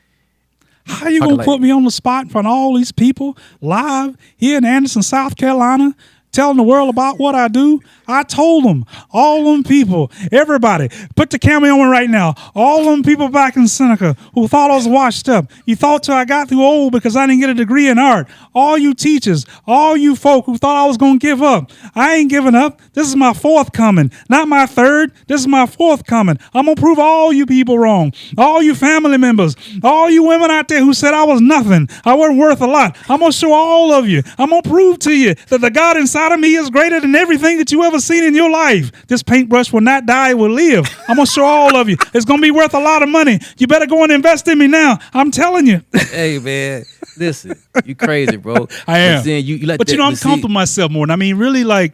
How you gonna put me on the spot in front of all these people live here in Anderson, South Carolina, telling the world about what I do? I told them, all them people, everybody, put the camera on me right now. All them people back in Seneca who thought I was washed up. You thought till I got too old because I didn't get a degree in art. All you teachers, all you folk who thought I was going to give up. I ain't giving up. This is my fourth coming, not my third. This is my fourth coming. I'm going to prove all you people wrong. All you family members, all you women out there who said I was nothing, I wasn't worth a lot. I'm going to show all of you. I'm going to prove to you that the God inside of me is greater than everything that you ever seen in your life. This paintbrush will not die, it will live. I'm going to show all of you. It's going to be worth a lot of money. You better go and invest in me now. I'm telling you. Hey, man, listen, you crazy, bro. I am. But, then you like but that, you know, I'm comfortable with myself more. And I mean, really, like,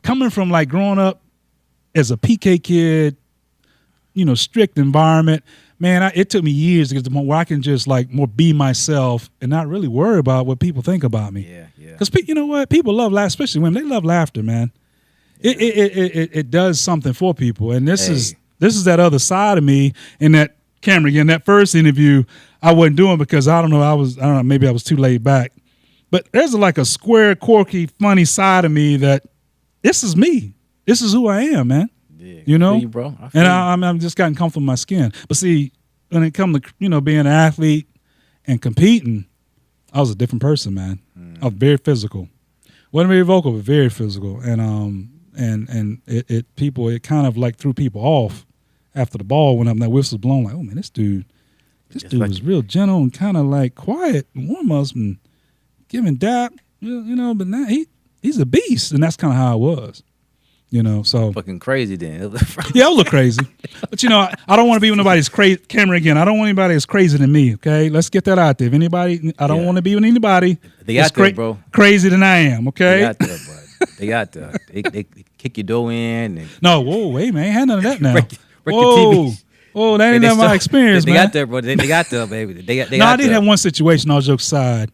coming from, like, growing up as a PK kid, you know, strict environment, man, it took me years to get to the point where I can just, like, more be myself and not really worry about what people think about me. Yeah. Because you know what? People love laughter, especially women. They love laughter, man. It does something for people. And this is that other side of me. And that camera, again, that first interview I wasn't doing because I don't know, maybe I was too laid back. But there's like a square, quirky, funny side of me that this is me. This is who I am, man. Yeah, you know? I feel you, bro. And I'm just gotten comfortable with my skin. But see, when it comes to, you know, being an athlete and competing, I was a different person, man. I was very physical. Wasn't very vocal, but very physical. And it kind of like threw people off after the ball went up and that whistle was blown. Like, oh man, this dude was real gentle and kind of like quiet and warm-ups and giving dap, you know. But now he's a beast, and that's kind of how I was, you know. So fucking crazy then. Yeah, I look crazy, but you know, I don't want to be with nobody's camera again. I don't want anybody that's crazy than me. Okay, let's get that out there. If anybody, I don't want to be with anybody that's bro. Crazy than I am. Okay, they got there, bro. They got there. They kick your door in. And no, whoa, wait, man, ain't had none of that now. break whoa, your TV. Whoa, that ain't my experience, they man. got there, bro. They got there, baby. They no, I did have one situation. All jokes aside,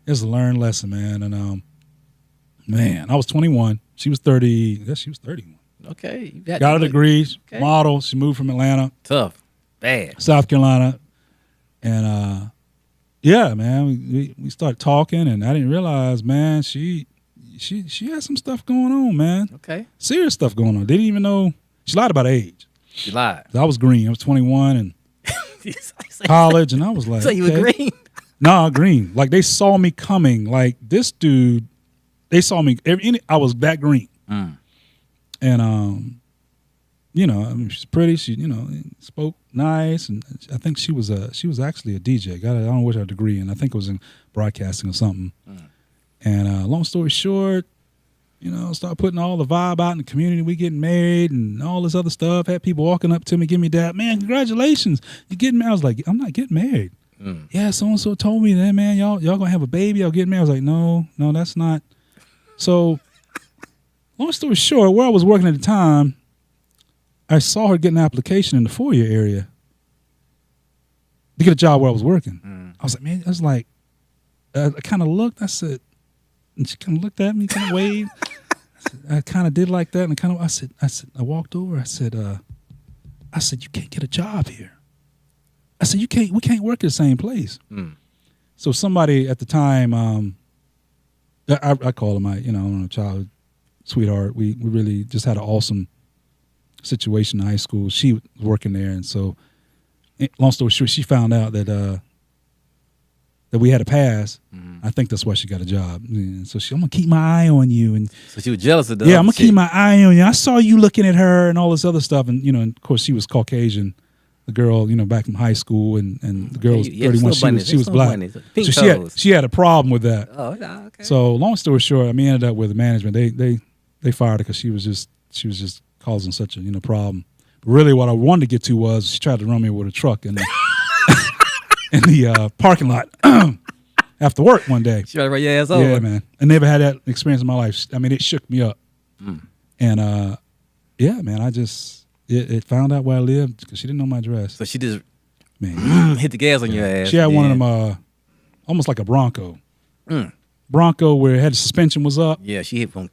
it's a learned lesson, man. And man, I was 21. She was 30. I guess she was 31. Okay, you got a degree, model. She moved from Atlanta, tough, bad, South Carolina, and yeah, man, we started talking, and I didn't realize, man, she had some stuff going on, man. Okay, serious stuff going on. Didn't even know she lied about her age. She lied. I was green. I was 21 and college, and I was like, so you were green? Nah, green. Like they saw me coming. Like this dude, they saw me. I was that green. And you know, I mean, she's pretty. She, you know, spoke nice, and I think she was actually a DJ. I don't know what her degree in. I think it was in broadcasting or something. And long story short, you know, start putting all the vibe out in the community. We getting married and all this other stuff. Had people walking up to me, give me that, man, congratulations, you getting married. I was like, I'm not getting married. Yeah, so and so told me that, man, y'all gonna have a baby. Y'all getting married. I was like, no, that's not. So, long story short, where I was working at the time, I saw her get an application in the foyer area to get a job where I was working. I was like, man, I was like, I kind of looked. I said, and she kind of looked at me, kind of waved. I kind of did like that, and I said, I walked over. I said, you can't get a job here. I said, we can't work at the same place. So somebody at the time, I call her my, you know, childhood sweetheart. We really just had an awesome situation in high school. She was working there, and so, long story short, she found out that we had a pass. I think that's why she got a job. And so I'm gonna keep my eye on you. And so she was jealous of that. Yeah, I'm gonna keep my eye on you. I saw you looking at her and all this other stuff. And you know, and of course, she was Caucasian. The girl, you know, back from high school, and the girl was 31. She was black. So she had a problem with that. Oh, okay. So long story short, I mean, ended up with the management. They fired her because she was just causing such a problem. But really, what I wanted to get to was she tried to run me with a truck in the parking lot after work one day. She tried to run your ass over. Yeah, man. I never had that experience in my life. I mean, it shook me up. And yeah, man, it found out where I lived because she didn't know my address. So she just man hit the gas on your ass. She had one of them, almost like a Bronco. Bronco where it had the suspension was up. Yeah, she hit one.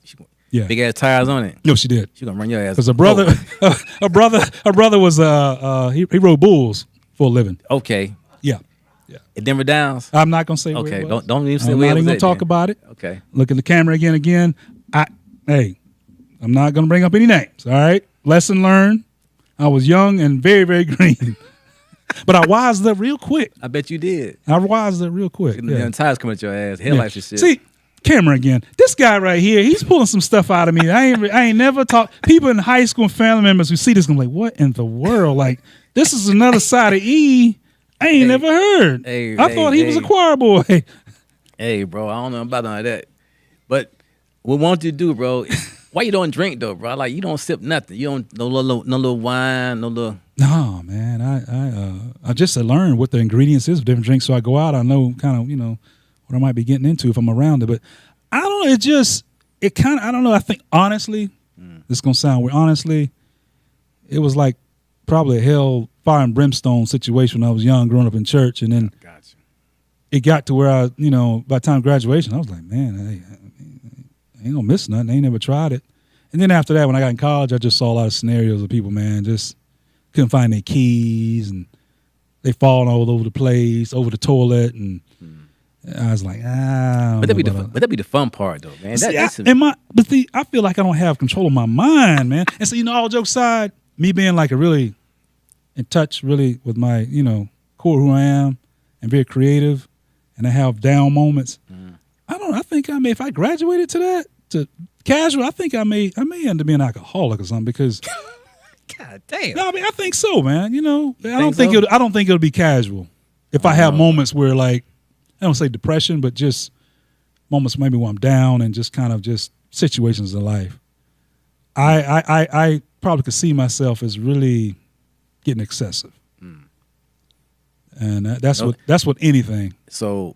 Yeah, big ass tires on it. No, she did. She gonna run your ass. Because her brother was he rode bulls for a living. Okay. Yeah. Yeah. At Denver Downs. I'm not gonna say where Okay. it was. Don't even say I'm where not it was even gonna at talk then. about it. Okay. Look at the camera again. Hey, I'm not gonna bring up any names. All right. Lesson learned. I was young and very, very green. But I wised up real quick. I bet you did. I wised up real quick. The damn tires coming at your ass. Headlights and shit. See, camera again. This guy right here, he's pulling some stuff out of me. I ain't never talked. People in high school and family members who see this gonna be like, what in the world? Like, this is another side of E. I ain't never heard. I thought he was a choir boy. Hey, bro, I don't know about none of that. But what I want you to do, bro, why you don't drink though, bro? Like you don't sip nothing. You don't no little wine, no little. No, man. I just learned what the ingredients is of different drinks. So I go out, I know kind of, what I might be getting into if I'm around it. But I don't know. I don't know. I think honestly, this is gonna sound weird. Honestly, it was like probably a hell, fire and brimstone situation when I was young, growing up in church, and then Gotcha. it got to where by the time of graduation, I was like, man, I ain't gonna miss nothing. I ain't never tried it. And then after that, when I got in college, I just saw a lot of scenarios of people, man, just couldn't find their keys and they falling all over the place, over the toilet, and I was like, But that'd be the fun part, though, man. I feel like I don't have control of my mind, man. And so, all jokes aside, me being like a really in touch, really with my, core who I am, and very creative, and I have down moments. I think if I graduated to casual, I think I may end up being an alcoholic or something because. God damn. No, I think so, man. I don't think so? I don't think it'll be casual. If I have moments where I don't say depression, but just moments maybe where I'm down and just kind of just situations in life. I probably could see myself as really getting excessive. And that's what anything. So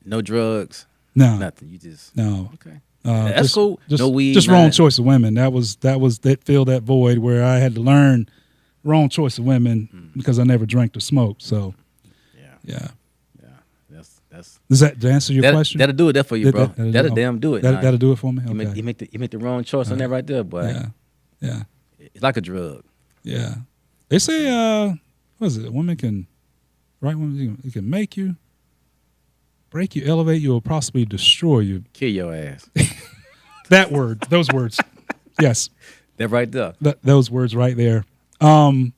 no drugs, No. nothing. You just No. okay. That's cool. No weed. Just nothing. wrong choice of women. That filled that void where I had to learn wrong choice of women because I never drank or smoked. So yeah. That's Does that answer your question? That'll do it there for you, bro. That'll damn do it. That'll do it for me. Okay. You make the wrong choice on that right there, boy. Yeah. It's like a drug. Yeah. They say what is it? Women can it can make you, break you, elevate you, or possibly destroy you. Kill your ass. Those words. Yes. That right there. Those words right there. No,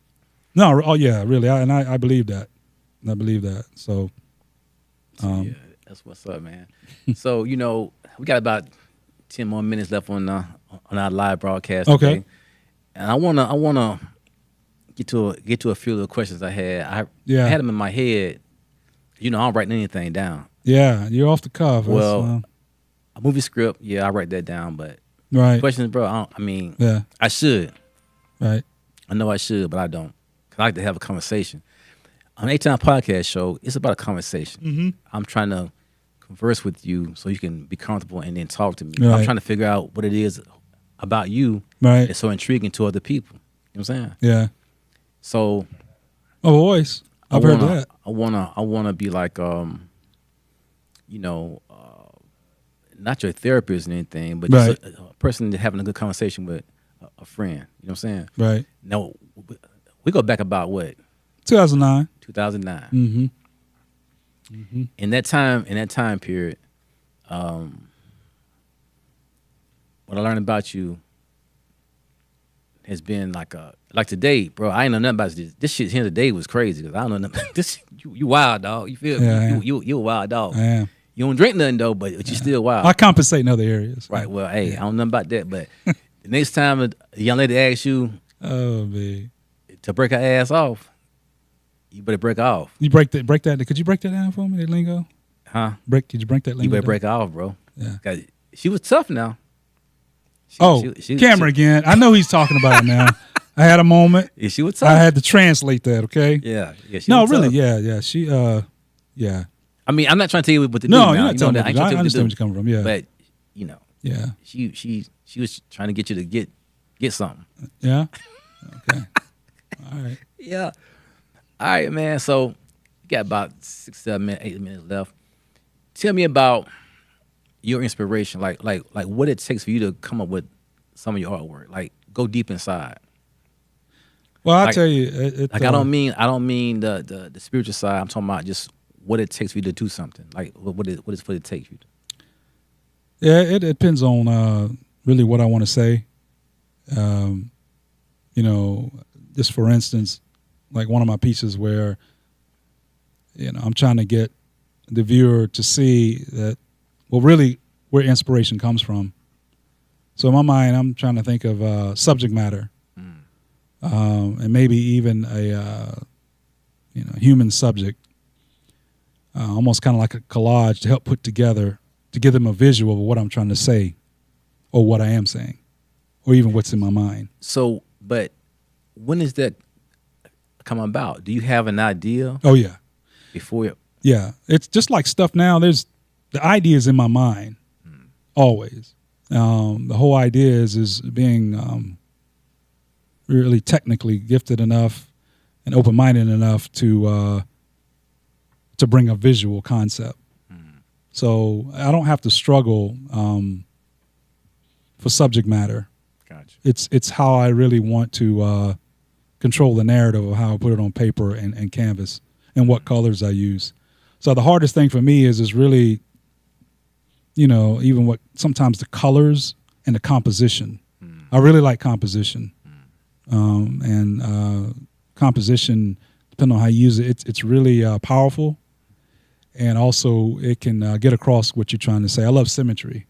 oh yeah, really. I believe that. I believe that. So yeah, that's what's up, man. So, we got about 10 more minutes left on our live broadcast Okay. today. And I wanna get to a few of the questions I had. I had them in my head. I don't write anything down. Yeah, you're off the cuff. Well, a movie script, I write that down, but right. questions, bro, I should. Right. I know I should, but I don't. 'Cause I like to have a conversation. On Atown podcast show, it's about a conversation. Mm-hmm. I'm trying to converse with you so you can be comfortable and then talk to me. Right. I'm trying to figure out what it is about you Right. that's so intriguing to other people. You know what I'm saying? Yeah. So A voice. I've heard that. I wanna be like not your therapist or anything, but just a person that having a good conversation with a friend. You know what I'm saying? Right. Now we go back about what? 2009. 2009. Mm-hmm. Mm-hmm. In that time period, what I learned about you has been like today, bro. I ain't know nothing about this. This shit here today was crazy because I don't know nothing. This you wild dog. You feel Yeah, me? You a wild dog. I am. You don't drink nothing though, but you still wild. I compensate in other areas. Right. Well, hey, I don't know about that, but the next time a young lady asks you Oh man. to break her ass off, you better break her off. You break that. Could you break that down for me? That lingo. Huh? Did you break that lingo? You better down? break her off, bro. Yeah. 'Cause she was tough now. Camera again. I know he's talking about it now. I had a moment. Yeah, she was tough. I had to translate that. Okay. Yeah. No, was really. tough. Yeah. She. Yeah. I mean, I'm not trying to tell you what to do. No, now. you're not telling me. that. I understand where you're coming from. Yeah. But Yeah. she was trying to get you to get something. Yeah. Okay. All right. Yeah. All right, man. So you got about 6, 7 minutes, 8 minutes left. Tell me about your inspiration, like what it takes for you to come up with some of your artwork. Like go deep inside. Well, I'll Like, tell you, like I don't mean the spiritual side. I'm talking about just what it takes for you to do something. Like what it takes you. yeah, it depends on really what I want to say. You know, just for instance, like one of my pieces where, you know, I'm trying to get the viewer to see that, well, really where inspiration comes from. So in my mind, I'm trying to think of subject matter, and maybe even a you know, human subject, almost kind of like a collage to help put together to give them a visual of what I'm trying to say, or what I am saying, or even what's in my mind. So, but when does that come about? Do you have an idea Oh yeah, before you? yeah. It's just like stuff now. There's the ideas in my mind always. The whole idea is being really technically gifted enough and open-minded enough to bring a visual concept. So I don't have to struggle for subject matter. Gotcha. It's how I really want to control the narrative of how I put it on paper and canvas and what colors I use. So the hardest thing for me is really, you know, even what sometimes the colors and the composition. I really like composition, and composition, depending on how you use it, it's really powerful, and also it can get across what you're trying to say. I love symmetry.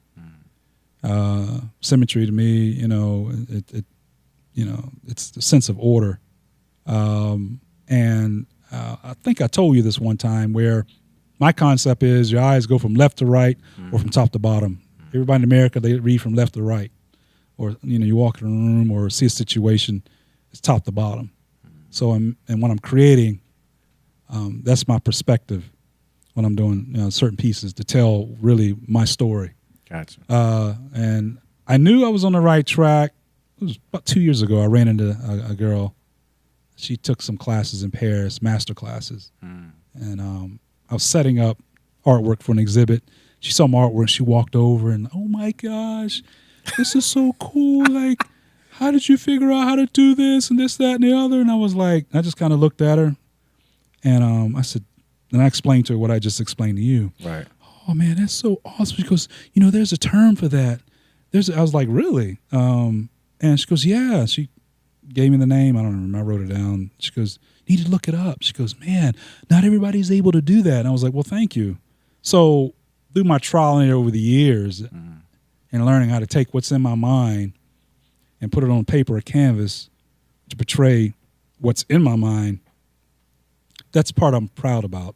Symmetry to me, you know, you know, it's the sense of order. And I think I told you this one time where my concept is your eyes go from left to right or from top to bottom. Everybody in America, they read from left to right. Or, you know, you walk in a room or see a situation, it's top to bottom. So, and when I'm creating, that's my perspective when I'm doing, you know, certain pieces to tell really my story. Gotcha. And I knew I was on the right track. It was about 2 years ago. I ran into a girl. She took some classes in Paris, master classes. And I was setting up artwork for an exhibit. She saw my artwork. She walked over and, oh my gosh, this is so cool. Like, how did you figure out how to do this and this, that, and the other? And I was like, I just kind of looked at her, and I said, and I explained to her what I just explained to you. Right. Oh man, that's so awesome. She goes, you know, there's a term for that. I was like, really? And she goes, yeah. She gave me the name. I don't remember. I wrote it down. She goes, you need to look it up. She goes, man, not everybody's able to do that. And I was like, well, thank you. So through my trial and error over the years and learning how to take what's in my mind and put it on paper or canvas to portray what's in my mind, that's the part I'm proud about.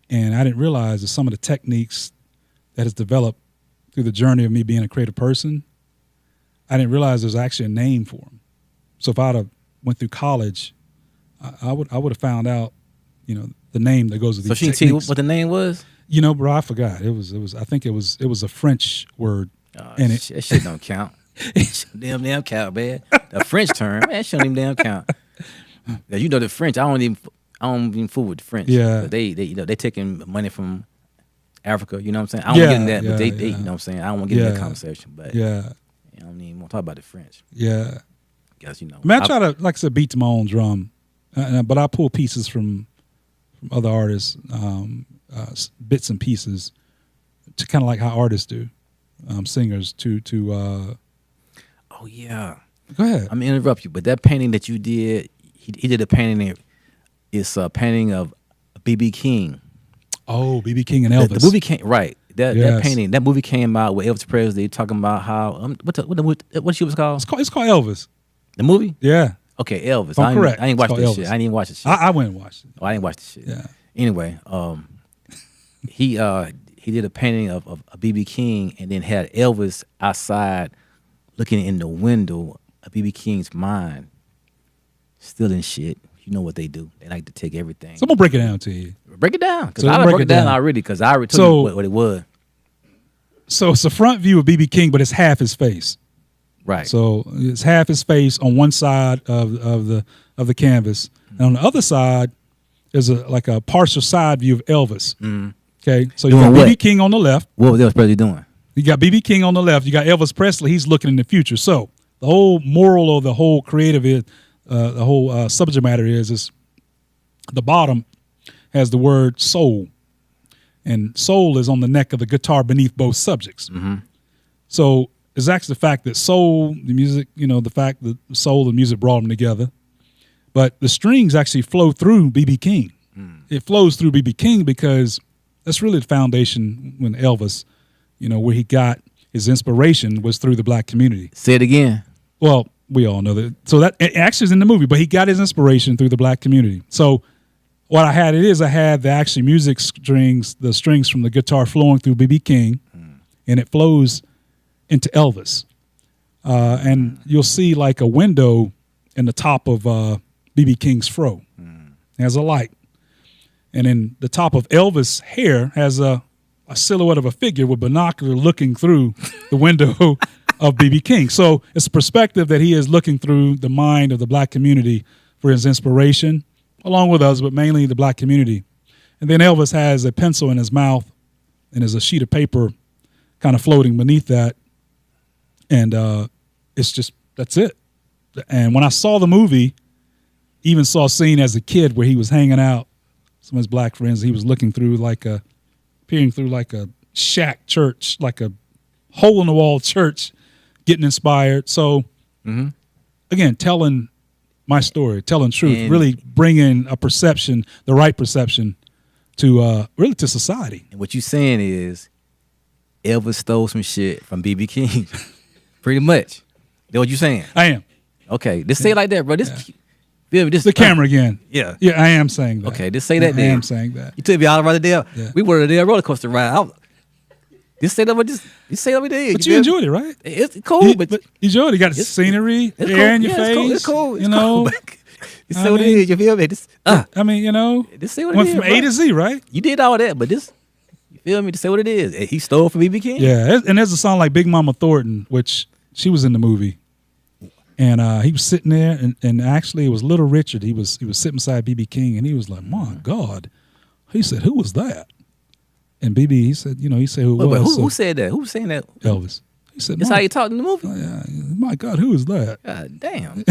And I didn't realize that some of the techniques that has developed through the journey of me being a creative person, I didn't realize there's actually a name for them. So if I'd have went through college, I would have found out, you know, the name that goes with these techniques. So she tell you what the name was? You know, bro, I forgot. It was. I think it was a French word. And that shit don't count. damn count, man. The French term, man, shouldn't even damn count. Now, you know the French. I don't even fool with the French. Yeah. They you know, they taking money from Africa. You know what I'm saying? I don't want to get in that, but they you know what I'm saying? I don't want to get in that conversation. But yeah, I don't even want to talk about the French. Yeah. Guess you know. I mean, I try to, like I said, beat to my own drum, but I pull pieces from other artists, bits and pieces, to kind of like how artists do, singers to. Oh yeah. Go ahead. I'm gonna interrupt you, but that painting that you did, he did a painting. It's a painting of B.B. King. Oh, B.B. King and Elvis. The movie came right. That painting, that movie came out with Elvis Presley talking about how what she was called? It's called Elvis. The movie? Yeah. Okay, Elvis. I'm correct. I ain't watched this shit. I didn't even watch this shit. I went and watched it. Oh, I didn't watch this shit. Yeah. Anyway, he did a painting of a B.B. King and then had Elvis outside looking in the window of B.B. King's mind, stealing shit. You know what they do. They like to take everything. So I'm going to break it down to you. Break it down. Because I broke it down already because I already told you what it was. So it's a front view of B.B. King, but it's half his face. Right. So it's half his face on one side of the canvas. And on the other side is like a partial side view of Elvis. Okay. So you got B.B. King on the left. What was Elvis Presley doing? You got B.B. King on the left. You got Elvis Presley. He's looking in the future. So the whole moral of the whole creative the whole subject matter is the bottom has the word soul, and soul is on the neck of the guitar beneath both subjects. Mm-hmm. So it's actually the fact that soul, the music, the fact that soul and music brought them together, but the strings actually flow through B.B. King. It flows through B.B. King because that's really the foundation when Elvis, where he got his inspiration was through the black community. Say it again. Well, we all know that. So that it actually is in the movie, but he got his inspiration through the black community. So what I had the actually music strings, the strings from the guitar flowing through B.B. King, and it flows into Elvis. And you'll see like a window in the top of B.B. King's fro. It has a light. And then the top of Elvis' hair has a silhouette of a figure with binocular looking through the window of B.B. King. So it's a perspective that he is looking through the mind of the black community for his inspiration, along with us, but mainly the black community. And then Elvis has a pencil in his mouth, and there's a sheet of paper kind of floating beneath that. And it's just, that's it. And when I saw the movie, even saw a scene as a kid where he was hanging out, some of his black friends, he was looking through peering through like a shack church, like a hole in the wall church, getting inspired. So again, telling my story, telling truth, And really bringing a perception, the right perception to really to society. And what you saying is Elvis stole some shit from B.B. King. Pretty much. That's what you saying. I am. Okay. Just say it like that, bro. This The camera again. Yeah. Yeah, I am saying that. Okay, just say that I then. am saying that. You took me all around the damn. Yeah. We were the roller coaster ride. Just say that what just say what we did. But you enjoyed it, right? It's cool, but you enjoyed it. You got the it's- scenery, it's air cool. in your Yeah, face. It's cool. It's you cool. know, Just say what it is. You feel me? Just, I mean, just say what went it is. from A bro. to Z, right? You did all that, but this, you feel me? Just say what it is. He stole from B.B. King. Yeah, and there's a song like Big Mama Thornton, which she was in the movie, and he was sitting there, and actually it was Little Richard. He was sitting beside B.B. King, and he was like, "My God," he said, "Who was that?" And B.B. he said who it Wait, was. who said that? Who was saying that? Elvis. He said, That's how you talked in the movie. my God, who is that? God damn.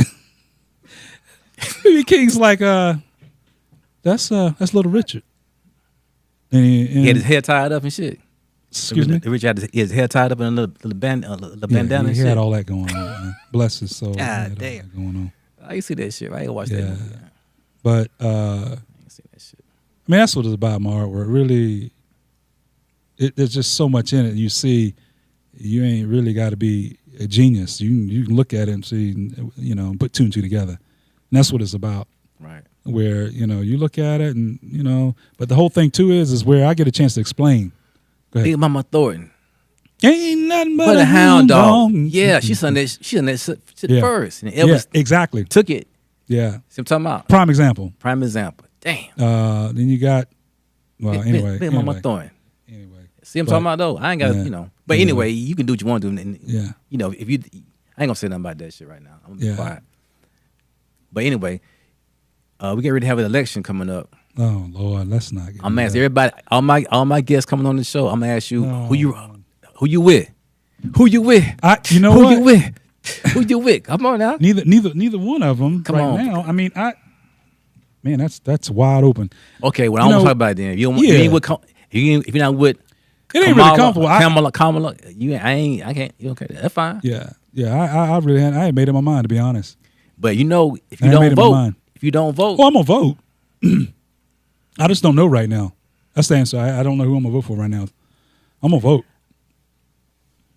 B.B. King's like, that's Little Richard. And He had his hair tied up and shit. excuse me? Richard had his hair tied up in a little bandana Yeah, and he shit. had all that going on. Man. Bless his soul. He had all God damn. that going on. I used to see that shit, right? I watched that Yeah. movie. But I used to see that shit. I mean, that's what it's about, my artwork. Really, there's just so much in it. You see, you ain't really got to be a genius. You can look at it and see, put two and two together. And that's what it's about. Right. Where, you look at it and, but the whole thing too is where I get a chance to explain. Go ahead. Big Mama Thornton. Ain't nothing But a hound dog. dog. Yeah, she sung that shit Yeah. first. And Yeah, Elvis exactly. took it. Yeah. See what I'm talking about? Prime example. Prime example. Damn. Then you got, well, anyway. Big Mama Thornton. Anyway. See what I'm talking about though? I ain't got, Yeah. But Yeah. anyway, you can do what you want to do. And, Yeah. if you, I ain't gonna say nothing about that shit right now. I'm gonna be Yeah. quiet. But anyway, we get ready to have an election coming up. Oh Lord, let's not get. I'm gonna into ask that. everybody, all my guests coming on the show. I'm gonna ask you No. who you with, who you with, You know who what? you with, who you with. Come on now. Neither one of them Come right on. now. I mean, man, that's wide open. Okay, well I You don't know, talk about it then. You don't, yeah. you ain't with, if you're not with, It ain't really comfortable. Kamala, I can't. You okay? That's fine. Yeah. I really I ain't made up my mind, to be honest. But if I you ain't don't made up my vote, mind. if you don't vote, Oh, I'm gonna vote. I just don't know right now. That's the answer. I don't know who I'm gonna vote for right now. I'm gonna vote.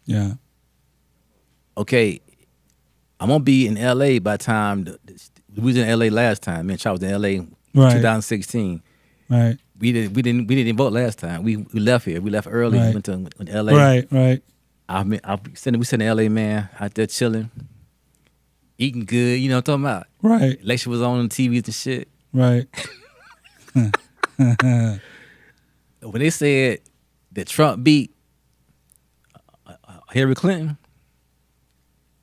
Yeah. okay, I'm gonna be in LA by the time we was in LA last time. Me and Charles was in LA Right. 2016. Right. We didn't vote last time. We left here. We left early. Right. Went to LA. Right. We sent the LA man out there chilling, eating good. You know what I'm talking about? Right. Election was on TVs and shit. Right. When they said that Trump beat Hillary Clinton,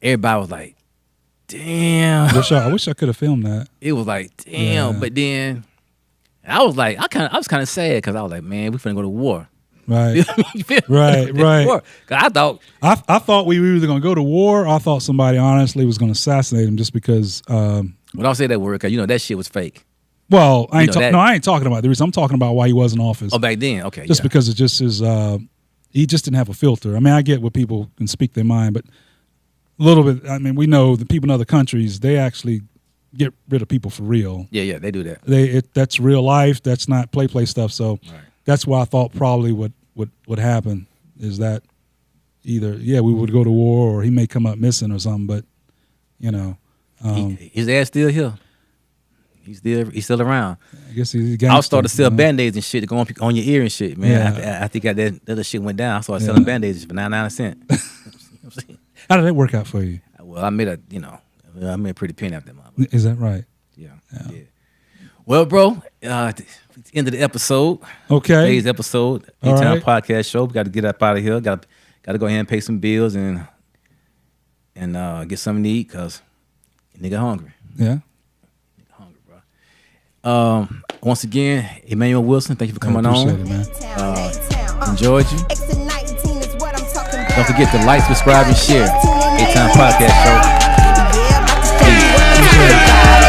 everybody was like, "Damn!" I wish I could have filmed that. It was like, "Damn!" Yeah. But then I was like, I was kind of sad because I was like, "Man, we finna go to war." Right. You feel me? Right, right. War. 'Cause I thought, I thought we were either going to go to war, or I thought somebody honestly was going to assassinate him just because When I say that word, cause you know that shit was fake. Well, I ain't I ain't talking about the reason. I'm talking about why he was in office. Oh, back then, okay. Just because it just is. He just didn't have a filter. I mean, I get what people can speak their mind, but a little bit. I mean, we know the people in other countries, they actually get rid of people for real. Yeah, they do that. That's real life. That's not play stuff. So that's why I thought probably what would happen is that either we would go to war or he may come up missing or something. But you know, his ass still here. He's still around. I guess he's. I'll start to sell Band-Aids and shit to go on your ear and shit, man. Yeah. I think that other shit went down. I started selling Band-Aids for 99 cents. How did that work out for you? Well, I made a pretty penny out that month. Is that right? Yeah. Well, bro, it's the end of the episode. Okay. Today's episode, Atown Podcast Show. We got to get up out of here. Got to go ahead and pay some bills and get something to eat because nigga hungry. Yeah. Once again, Emmanuel Wilson, thank you for coming on. It, man. Enjoyed you. Don't forget to like, subscribe, and share. Atown Podcast Show. Peace.